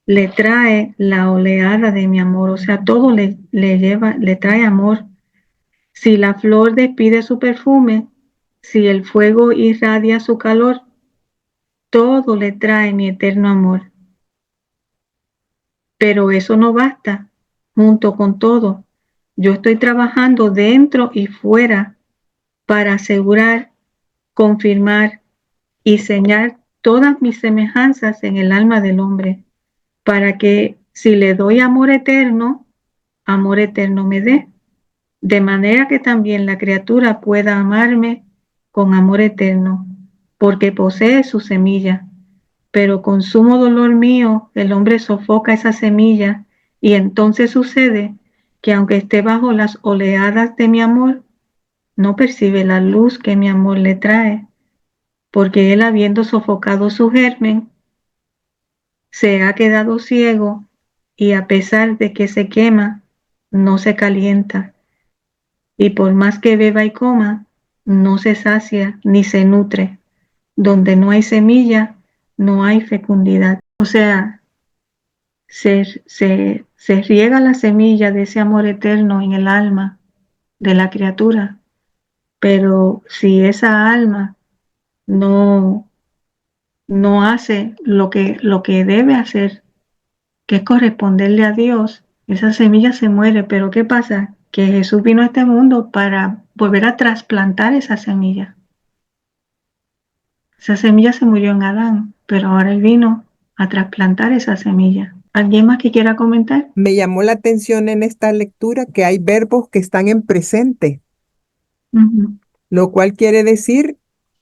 le trae la oleada de mi amor. O sea, todo le trae amor. Si la flor despide su perfume, si el fuego irradia su calor, todo le trae mi eterno amor. Pero eso no basta. Junto con todo, yo estoy trabajando dentro y fuera para asegurar, confirmar y señalar todas mis semejanzas en el alma del hombre, para que si le doy amor eterno me dé, de manera que también la criatura pueda amarme con amor eterno, porque posee su semilla. Pero con sumo dolor mío, el hombre sofoca esa semilla y entonces sucede que aunque esté bajo las oleadas de mi amor, no percibe la luz que mi amor le trae, porque él habiendo sofocado su germen, se ha quedado ciego y a pesar de que se quema, no se calienta. Y por más que beba y coma, no se sacia ni se nutre. Donde no hay semilla, no hay fecundidad. O sea, se riega la semilla de ese amor eterno en el alma de la criatura, pero si esa alma no, no hace lo que debe hacer, que es corresponderle a Dios, esa semilla se muere. Pero ¿qué pasa? Que Jesús vino a este mundo para volver a trasplantar esa semilla. Esa semilla se murió en Adán, pero ahora Él vino a trasplantar esa semilla. ¿Alguien más que quiera comentar? Me llamó la atención en esta lectura que hay verbos que están en presente, Ujú, lo cual quiere decir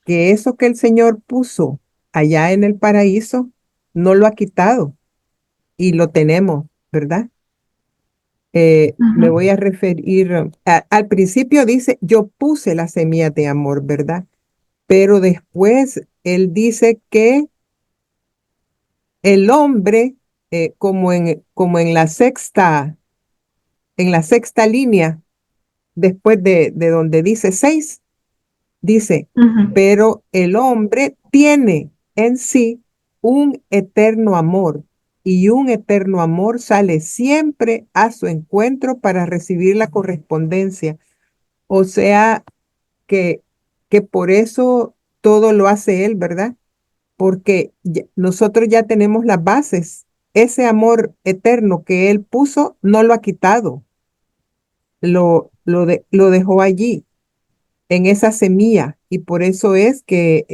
que eso que el Señor puso allá en el paraíso no lo ha quitado y lo tenemos, ¿verdad? Me ujú, voy a referir, al principio dice, yo puse la semilla de amor, ¿verdad? Pero después él dice que el hombre, como en la sexta línea, después de donde dice 6, dice, ujú, pero el hombre tiene en sí un eterno amor y un eterno amor sale siempre a su encuentro para recibir la correspondencia. O sea que por eso todo lo hace él, ¿verdad? Porque nosotros ya tenemos las bases. Ese amor eterno que él puso no lo ha quitado, lo dejó allí, en esa semilla, y por eso es que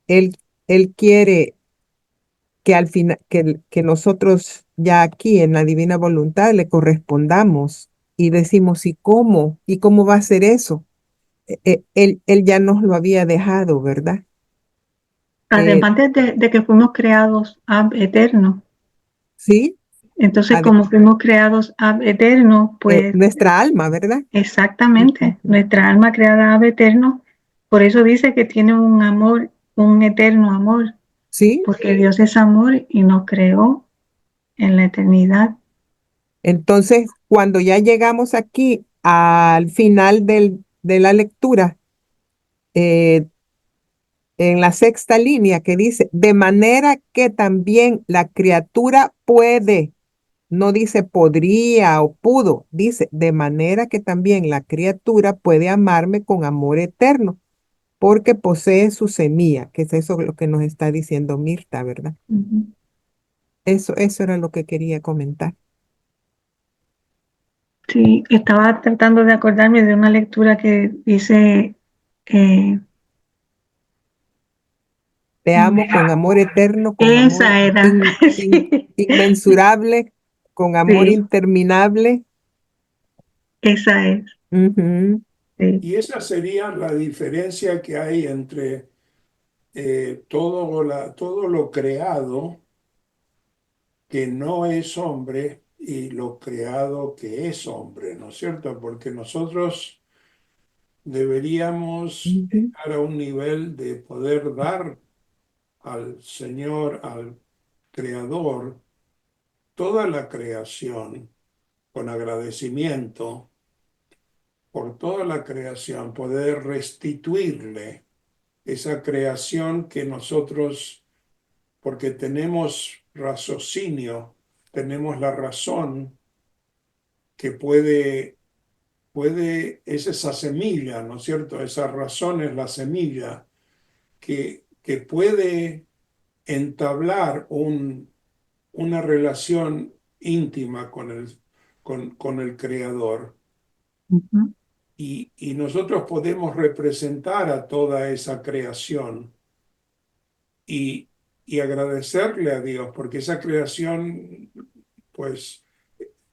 él, él quiere que al final, que nosotros ya aquí en la divina voluntad le correspondamos y decimos, ¿y cómo? ¿Y cómo va a ser eso? Él ya nos lo había dejado, ¿verdad? Eh, Además de que fuimos creados ab eterno. sí, Entonces, ade- como fuimos creados ab eterno, pues nuestra alma, ¿verdad? exactamente, Ujú. nuestra alma creada ab eterno, por eso dice que tiene un amor, un eterno amor, Sí, porque Dios es amor y nos creó en la eternidad. entonces cuando ya llegamos aquí al final de la lectura, eh, en la sexta línea que dice, de manera que también la criatura puede, no dice podría o pudo, dice, de manera que también la criatura puede amarme con amor eterno, porque posee su semilla, que es eso lo que nos está diciendo Mirta, ¿verdad? Ujú. Eso era lo que quería comentar. Sí, estaba tratando de acordarme de una lectura que dice, eh, Te amo con amor eterno, con amor esa era, sí, inmensurable, con amor sí, interminable. esa es, Ujú, sí. Y esa sería la diferencia que hay entre todo lo creado que no es hombre y lo creado que es hombre, ¿no es cierto? Porque nosotros deberíamos ujú, estar a un nivel de poder dar al Señor, al Creador, toda la creación con agradecimiento por toda la creación, poder restituirle esa creación que nosotros, porque tenemos raciocinio, tenemos la razón que es esa semilla, ¿no es cierto? Esa razón es la semilla que puede entablar una relación íntima con el Creador. Ujú. Y nosotros podemos representar a toda esa creación y, y agradecerle a Dios, porque esa creación, pues,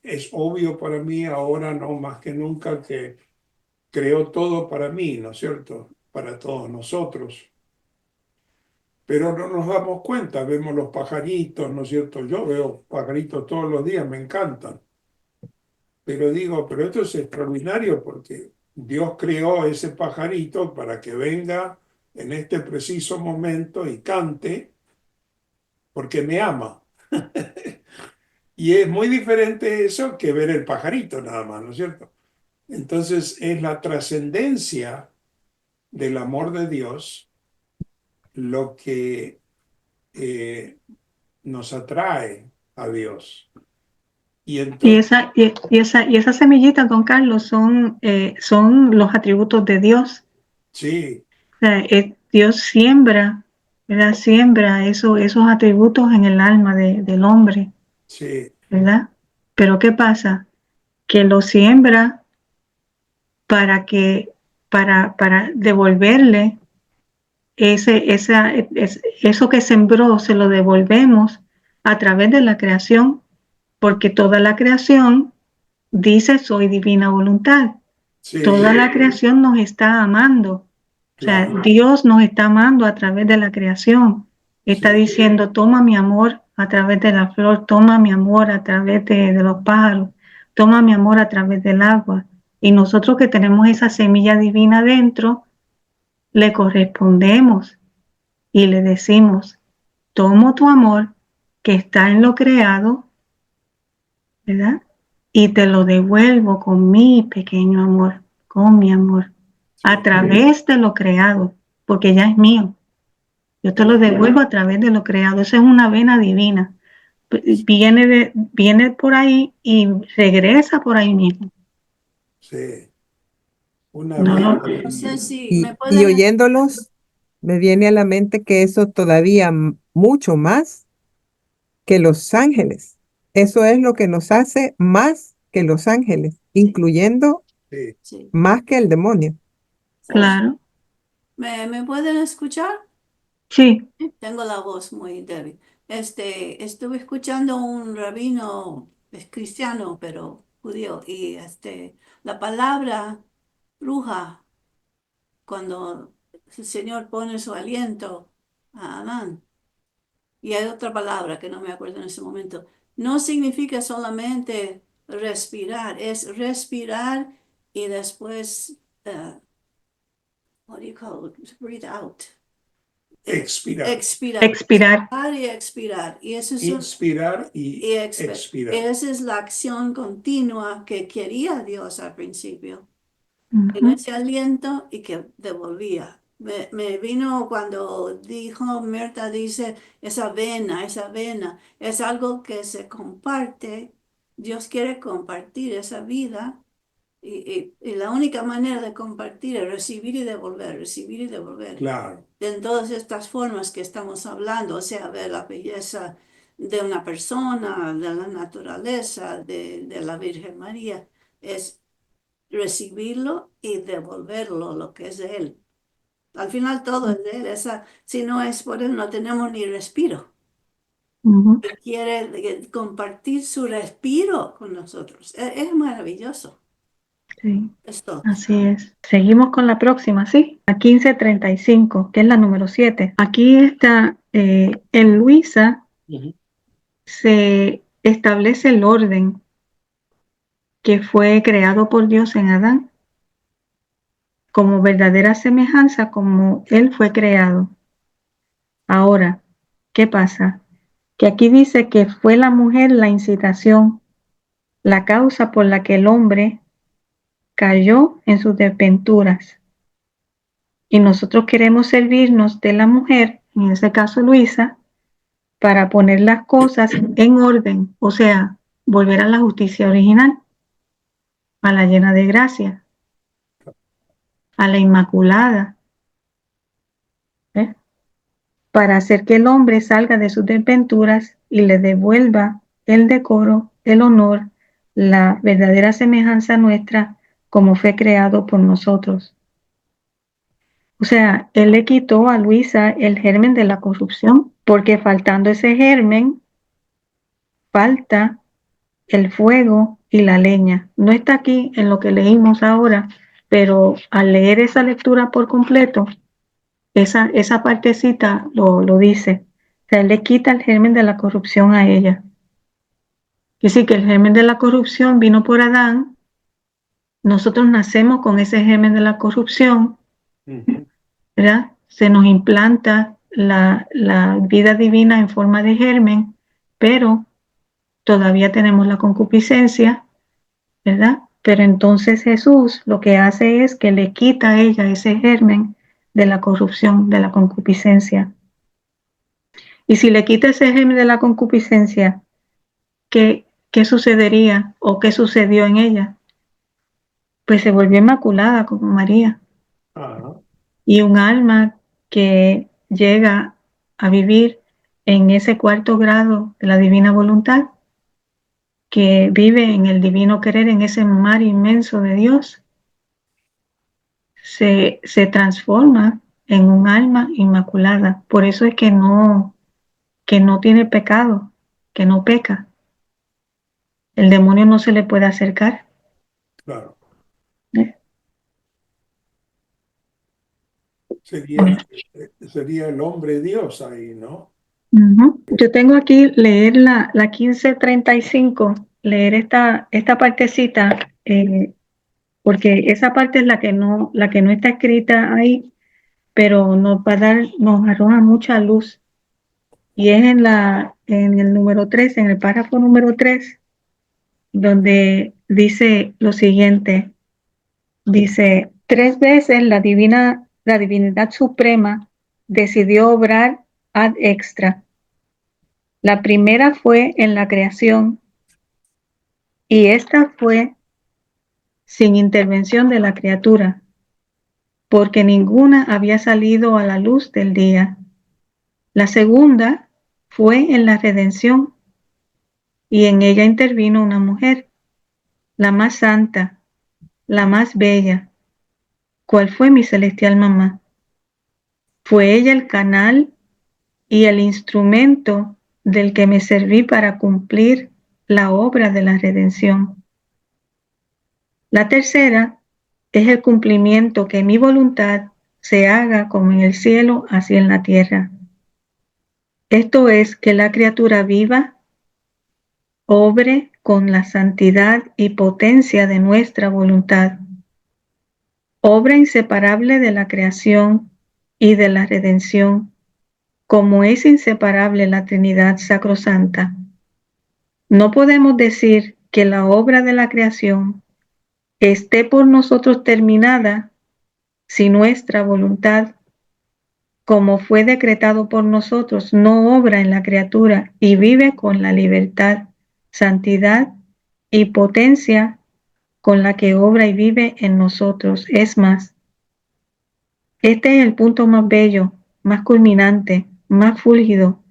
es obvio para mí ahora no más que nunca que creó todo para mí, ¿no es cierto? Para todos nosotros. Pero no nos damos cuenta, vemos los pajaritos, ¿no es cierto? Yo veo pajaritos todos los días, me encantan. Pero digo, pero esto es extraordinario porque Dios creó ese pajarito para que venga en este preciso momento y cante porque me ama. Y es muy diferente eso que ver el pajarito nada más, ¿no es cierto? Entonces es la trascendencia del amor de Dios lo que nos atrae a Dios. Y Y entonces, esa semillita, don Carlos, son los atributos de Dios. sí, O sea, Dios siembra, ¿verdad? Siembra esos atributos en el alma del hombre, sí, ¿verdad? Pero ¿qué pasa? Que lo siembra para para devolverle eso que sembró, se lo devolvemos a través de la creación, porque toda la creación dice soy divina voluntad. Toda sí, la creación nos está amando. O sea, claro, Dios nos está amando a través de la creación. Está sí, diciendo, toma mi amor a través de la flor, toma mi amor a través de los pájaros, toma mi amor a través del agua. Y nosotros que tenemos esa semilla divina dentro, le correspondemos y le decimos, tomo tu amor que está en lo creado, ¿verdad? Y te lo devuelvo con mi pequeño amor, con mi amor, a sí, través de lo creado, porque ya es mío. Yo te lo claro, devuelvo a través de lo creado. Esa es una vena divina. Viene por ahí y regresa por ahí mismo. sí. Una No, vena No sé divina. si me Y pueden, oyéndolos, me viene a la mente que eso todavía mucho más que los ángeles. Eso es lo que nos hace más que los ángeles, sí, incluyendo Sí, sí, más que el demonio. sí. claro, ¿Me pueden escuchar? sí, Tengo la voz muy débil. Estuve escuchando un rabino, es cristiano, pero judío, y la palabra bruja, cuando el Señor pone su aliento a Amán, y hay otra palabra que no me acuerdo en ese momento, no significa solamente respirar, es respirar y después, what do you call it? Breathe out. expirar, Expirar, expirar. inspirar y expirar. Y eso es inspirar y expirar. esa es la acción continua que quería Dios al principio, en Ujú. ese aliento y que devolvía. Me vino cuando dijo, Mirta dice, esa vena, es algo que se comparte. Dios quiere compartir esa vida y la única manera de compartir es recibir y devolver Claro, en todas estas formas que estamos hablando, o sea, ver la belleza de una persona, de la naturaleza, de la Virgen María, es recibirlo y devolverlo, lo que es de Él. Al final todo es de Él. Si no es por Él, no tenemos ni respiro. Ujú. Él quiere compartir su respiro con nosotros. Es maravilloso. Sí, Esto. así es. Seguimos con la próxima, ¿sí? La 1535, que es la número 7. Aquí está, en Luisa se establece el orden que fue creado por Dios en Adán, como verdadera semejanza como Él fue creado. Ahora, ¿qué pasa? Que aquí dice que fue la mujer la incitación, la causa por la que el hombre cayó en sus desventuras. Y nosotros queremos servirnos de la mujer, en este caso Luisa, para poner las cosas en orden, o sea, volver a la justicia original, a la llena de gracia, a la inmaculada, ¿eh? Para hacer que el hombre salga de sus desventuras y le devuelva el decoro, el honor, la verdadera semejanza nuestra, como fue creado por nosotros. O sea, él le quitó a Luisa el germen de la corrupción, porque faltando ese germen, falta el fuego y la leña. No está aquí en lo que leímos ahora, pero al leer esa lectura por completo, esa partecita lo dice. O sea, él le quita el germen de la corrupción a ella. Es decir, que el germen de la corrupción vino por Adán, nosotros nacemos con ese germen de la corrupción, ¿verdad? Se nos implanta la vida divina en forma de germen, pero todavía tenemos la concupiscencia, ¿verdad? Pero entonces Jesús lo que hace es que le quita a ella ese germen de la corrupción, de la concupiscencia. Y si le quita ese germen de la concupiscencia, ¿qué sucedería o qué sucedió en ella? Pues se volvió inmaculada como María. Ajá. Y un alma que llega a vivir en ese cuarto grado de la divina voluntad, que vive en el divino querer, en ese mar inmenso de Dios, se transforma en un alma inmaculada. Por eso es que no tiene pecado, que no peca. El demonio no se le puede acercar. Claro. ¿Eh? Sería el hombre Dios ahí, ¿no? Yo tengo aquí leer la 1535, leer esta partecita, porque esa parte es la que no está escrita ahí, pero nos arroja mucha luz. Y es en el número 3, en el párrafo número 3, donde dice lo siguiente. Dice, 3 veces la divinidad suprema decidió obrar ad extra. La primera fue en la creación y esta fue sin intervención de la criatura, porque ninguna había salido a la luz del día. La segunda fue en la redención y en ella intervino una mujer, la más santa, la más bella. ¿Cuál fue mi celestial mamá? Fue ella el canal y el instrumento del que me serví para cumplir la obra de la redención. La tercera es el cumplimiento que mi voluntad se haga como en el cielo, así en la tierra. Esto es que la criatura viva, obre con la santidad y potencia de nuestra voluntad, obra inseparable de la creación y de la redención, como es inseparable la Trinidad Sacrosanta. No podemos decir que la obra de la creación esté por nosotros terminada si nuestra voluntad, como fue decretado por nosotros, no obra en la criatura y vive con la libertad, santidad y potencia con la que obra y vive en nosotros. Es más, este es el punto más bello, más culminante, más fúlgido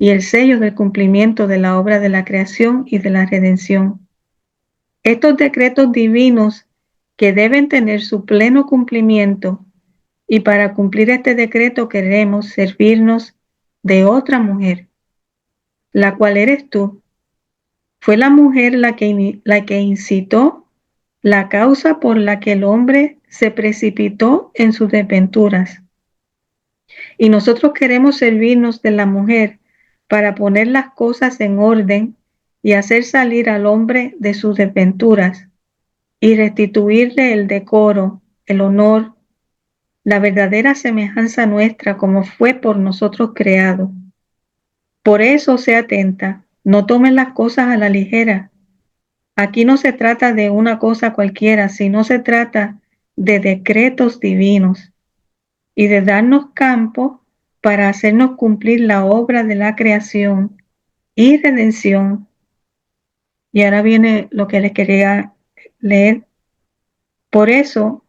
y el sello del cumplimiento de la obra de la creación y de la redención. Estos decretos divinos que deben tener su pleno cumplimiento, y para cumplir este decreto queremos servirnos de otra mujer, la cual eres tú. Fue la mujer la que incitó la causa por la que el hombre se precipitó en sus desventuras. Y nosotros queremos servirnos de la mujer para poner las cosas en orden y hacer salir al hombre de sus desventuras y restituirle el decoro, el honor, la verdadera semejanza nuestra como fue por nosotros creado. Por eso sea atenta, no tomen las cosas a la ligera. Aquí no se trata de una cosa cualquiera, sino se trata de decretos divinos y de darnos campo para hacernos cumplir la obra de la creación y redención. Y ahora viene lo que les quería leer. Por eso,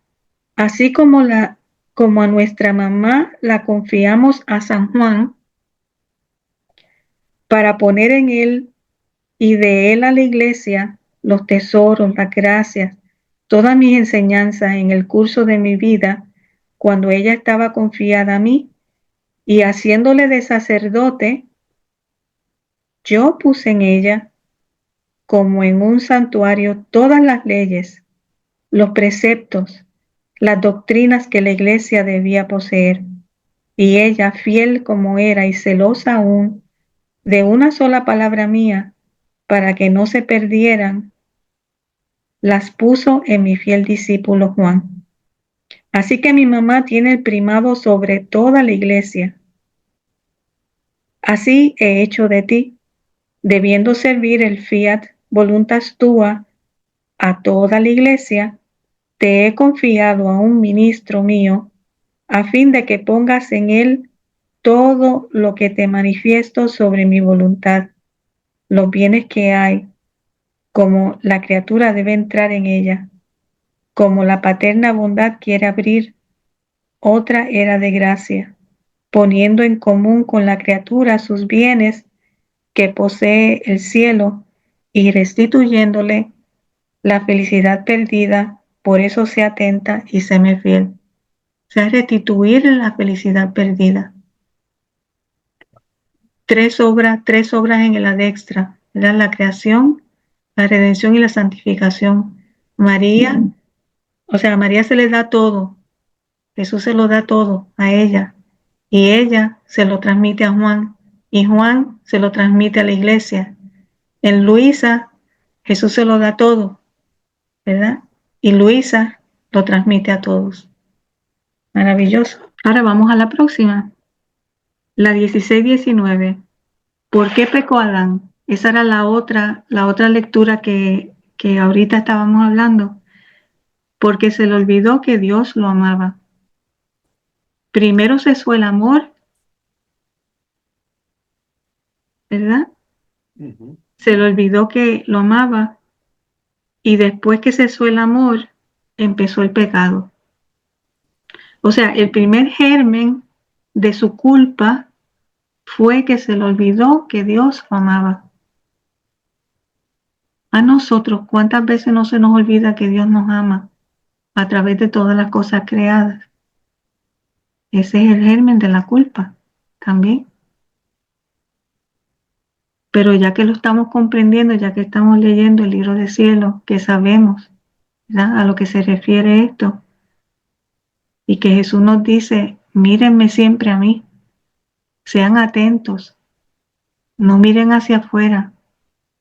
así como a nuestra mamá la confiamos a San Juan para poner en él y de él a la iglesia los tesoros, las gracias, todas mis enseñanzas en el curso de mi vida, cuando ella estaba confiada a mí, y haciéndole de sacerdote, yo puse en ella, como en un santuario, todas las leyes, los preceptos, las doctrinas que la iglesia debía poseer. Y ella, fiel como era y celosa aún de una sola palabra mía, para que no se perdieran, las puso en mi fiel discípulo Juan. Así que mi mamá tiene el primado sobre toda la iglesia. Así he hecho de ti, debiendo servir el fiat voluntas tua a toda la iglesia, te he confiado a un ministro mío, a fin de que pongas en él todo lo que te manifiesto sobre mi voluntad, los bienes que hay, como la criatura debe entrar en ella, como la paterna bondad quiere abrir otra era de gracia, poniendo en común con la criatura sus bienes que posee el cielo y restituyéndole la felicidad perdida. Por eso sea atenta y séme fiel. O sea, restituir la felicidad perdida. Tres obras en el adextra, ¿verdad? La creación, la redención y la santificación. María, o sea, a María se le da todo, Jesús se lo da todo a ella, y ella se lo transmite a Juan, y Juan se lo transmite a la iglesia. En Luisa, Jesús se lo da todo, ¿verdad? Y Luisa lo transmite a todos. Maravilloso. Ahora vamos a la próxima, la 16-19. ¿Por qué pecó Adán? Esa era la otra lectura que ahorita estábamos hablando. Porque se le olvidó que Dios lo amaba. Primero cesó el amor, ¿verdad? Se le olvidó que lo amaba, y después que cesó el amor, empezó el pecado. O sea, el primer germen de su culpa fue que se le olvidó que Dios lo amaba. A nosotros, ¿cuántas veces no se nos olvida que Dios nos ama a través de todas las cosas creadas? Ese es el germen de la culpa también. Pero ya que lo estamos comprendiendo, ya que estamos leyendo el libro del cielo, que sabemos, ¿verdad?, a lo que se refiere esto, y que Jesús nos dice, mírenme siempre a mí, sean atentos, no miren hacia afuera,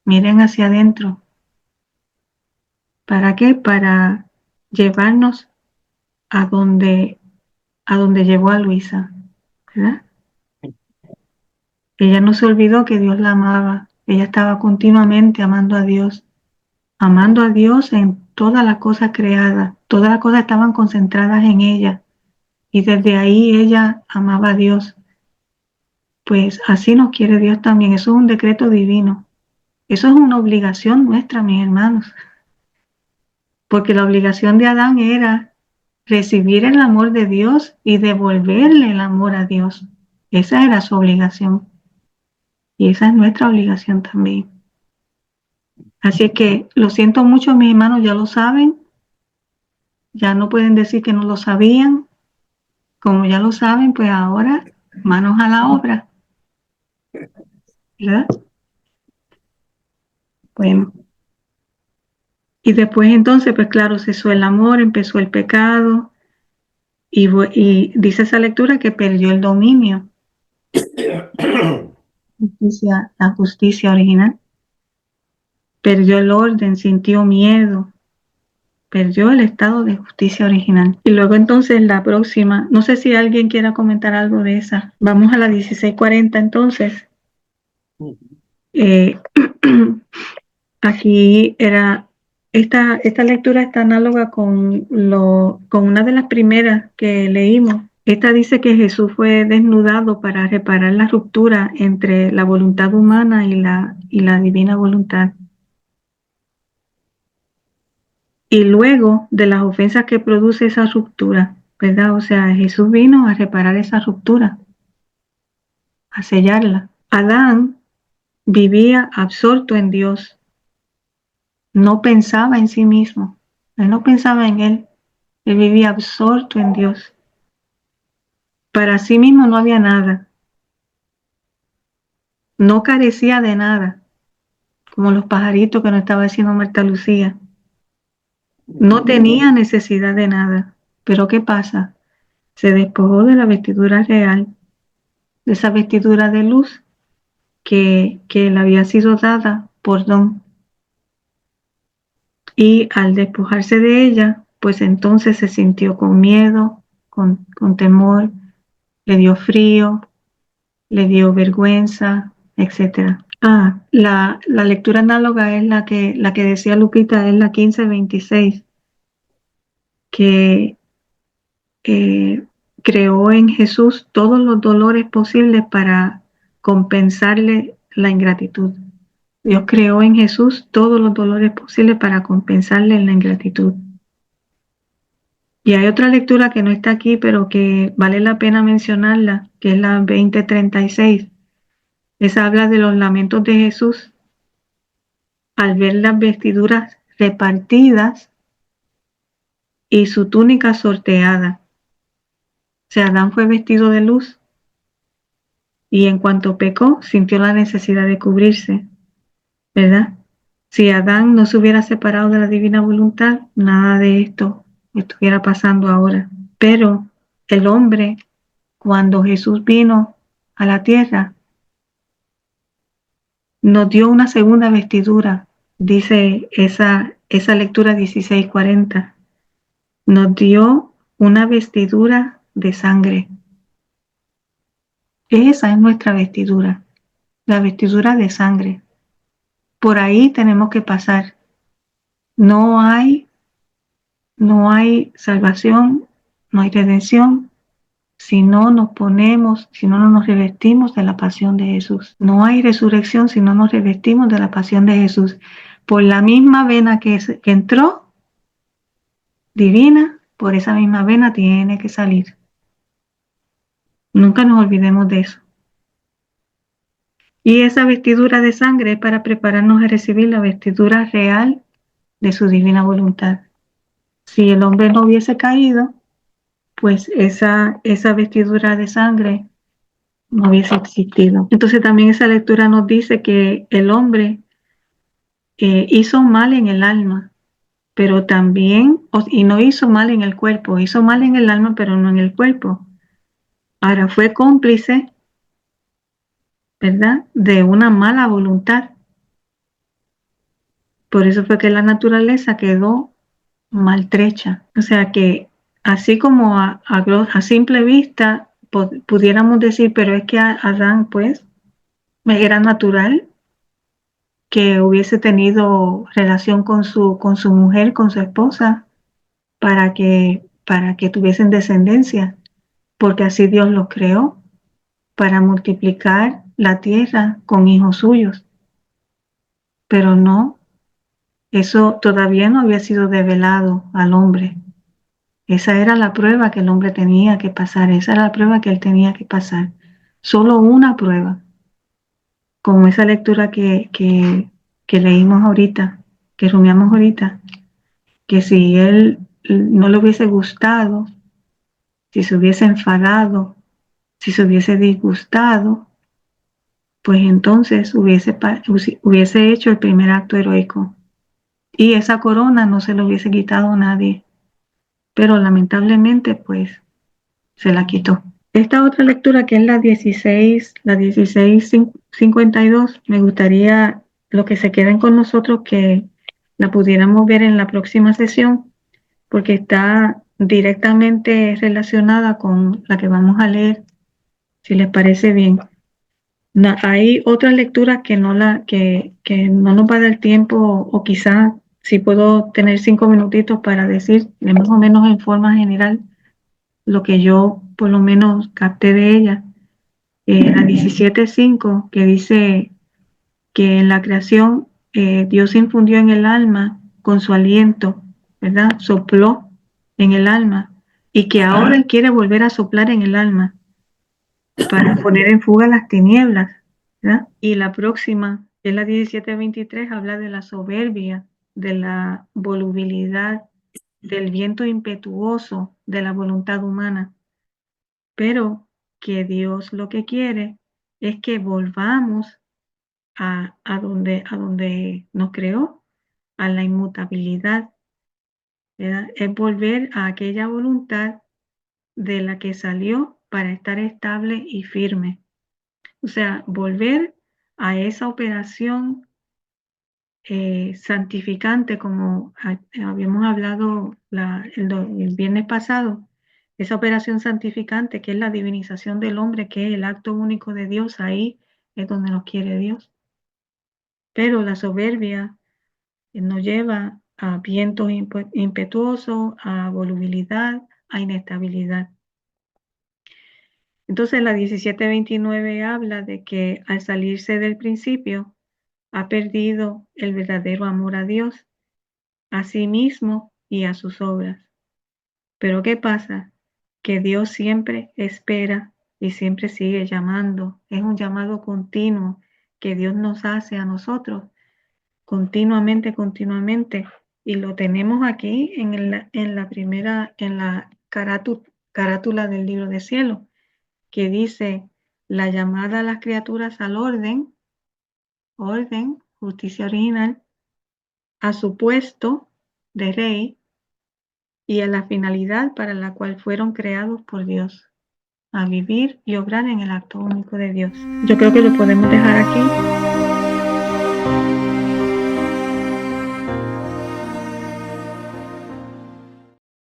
miren hacia adentro. ¿Para qué? Para llevarnos a donde llevó a Luisa, ¿verdad? Ella no se olvidó que Dios la amaba, ella estaba continuamente amando a Dios en todas las cosas creadas, todas las cosas estaban concentradas en ella, y desde ahí ella amaba a Dios. Pues así nos quiere Dios también. Eso es un decreto divino, eso es una obligación nuestra, mis hermanos, porque la obligación de Adán era recibir el amor de Dios y devolverle el amor a Dios. Esa era su obligación. Y esa es nuestra obligación también. Así es que lo siento mucho, mis hermanos ya lo saben, ya no pueden decir que no lo sabían. Como ya lo saben, pues ahora manos a la obra, ¿verdad? Bueno, y después entonces, pues claro, cesó el amor, empezó el pecado, y dice esa lectura que perdió el dominio, la justicia original, perdió el orden, sintió miedo, perdió el estado de justicia original. Y luego entonces la próxima, no sé si alguien quiera comentar algo de esa. Vamos a la 1640 entonces. Eh, Aquí era, esta lectura está análoga con una de las primeras que leímos. Esta dice que Jesús fue desnudado para reparar la ruptura entre la voluntad humana y la divina voluntad. Y luego de las ofensas que produce esa ruptura, ¿verdad? O sea, Jesús vino a reparar esa ruptura, a sellarla. Adán vivía absorto en Dios, no pensaba en sí mismo, él no pensaba en él vivía absorto en Dios. Para sí mismo no había nada, no carecía de nada, como los pajaritos que nos estaba diciendo Marta Lucía. No tenía necesidad de nada. Pero ¿qué pasa? Se despojó de la vestidura real, de esa vestidura de luz que le había sido dada por don. Y al despojarse de ella, pues entonces se sintió con miedo, con temor, le dio frío, le dio vergüenza, etcétera. La lectura análoga es la que decía Lupita, es la 1526, que creó en Jesús todos los dolores posibles para compensarle la ingratitud. Dios creó en Jesús todos los dolores posibles para compensarle la ingratitud. Y hay otra lectura que no está aquí, pero que vale la pena mencionarla, que es la 2036. Esa habla de los lamentos de Jesús al ver las vestiduras repartidas y su túnica sorteada. O sea, Adán fue vestido de luz y en cuanto pecó, sintió la necesidad de cubrirse, ¿verdad? Si Adán no se hubiera separado de la divina voluntad, nada de esto estuviera pasando ahora. Pero el hombre, cuando Jesús vino a la tierra, nos dio una segunda vestidura, dice esa lectura 1640. Nos dio una vestidura de sangre. Esa es nuestra vestidura, la vestidura de sangre. Por ahí tenemos que pasar. No hay salvación, no hay redención si no nos ponemos, si no nos revestimos de la pasión de Jesús. No hay resurrección si no nos revestimos de la pasión de Jesús. Por la misma vena que entró, divina, por esa misma vena tiene que salir. Nunca nos olvidemos de eso. Y esa vestidura de sangre es para prepararnos a recibir la vestidura real de su divina voluntad. Si el hombre no hubiese caído, pues esa vestidura de sangre no hubiese existido. Entonces también esa lectura nos dice que el hombre hizo mal en el alma, pero también, y no hizo mal en el cuerpo, hizo mal en el alma, pero no en el cuerpo. Ahora fue cómplice, ¿verdad?, de una mala voluntad. Por eso fue que la naturaleza quedó maltrecha. O sea que así como a simple vista pudiéramos decir, pero es que Adán pues era natural que hubiese tenido relación con su mujer, con su esposa, para que tuviesen descendencia, porque así Dios los creó, para multiplicar la tierra con hijos suyos. Pero no, eso todavía no había sido develado al hombre. Esa era la prueba que el hombre tenía que pasar, esa era la prueba que él tenía que pasar. Solo una prueba. como esa lectura que leímos ahorita, que rumiamos ahorita, que si él no le hubiese gustado, si se hubiese enfadado, si se hubiese disgustado, pues entonces hubiese hecho el primer acto heroico y esa corona no se lo hubiese quitado a nadie, pero lamentablemente pues se la quitó. Esta otra lectura, que es la 16:52, me gustaría lo que se queden con nosotros que la pudiéramos ver en la próxima sesión, porque está directamente relacionada con la que vamos a leer, si les parece bien. Hay otras lecturas que que no nos va a dar tiempo, o quizás si puedo tener 5 minutitos para decir más o menos en forma general lo que yo por lo menos capté de ella. La 17:5, que dice que en la creación Dios infundió en el alma con su aliento, ¿verdad? Sopló en el alma, y que ahora Él quiere volver a soplar en el alma para poner en fuga las tinieblas, ¿verdad? Y la próxima, que es la 17:23, habla de la soberbia, de la volubilidad, del viento impetuoso de la voluntad humana, pero que Dios lo que quiere es que volvamos a donde nos creó, a la inmutabilidad, ¿verdad? Es volver a aquella voluntad de la que salió para estar estable y firme. O sea, volver a esa operación santificante, como habíamos hablado el viernes pasado, esa operación santificante que es la divinización del hombre, que es el acto único de Dios. Ahí es donde nos quiere Dios. Pero la soberbia nos lleva a vientos impetuosos, a volubilidad, a inestabilidad. Entonces la 17:29 habla de que al salirse del principio ha perdido el verdadero amor a Dios, a sí mismo y a sus obras. Pero ¿qué pasa? Que Dios siempre espera y siempre sigue llamando. Es un llamado continuo que Dios nos hace a nosotros continuamente, continuamente. Y lo tenemos aquí en la carátula del libro de cielo, que dice: la llamada a las criaturas al orden, justicia original, a su puesto de rey y a la finalidad para la cual fueron creados por Dios, a vivir y obrar en el acto único de Dios. Yo creo que lo podemos dejar aquí.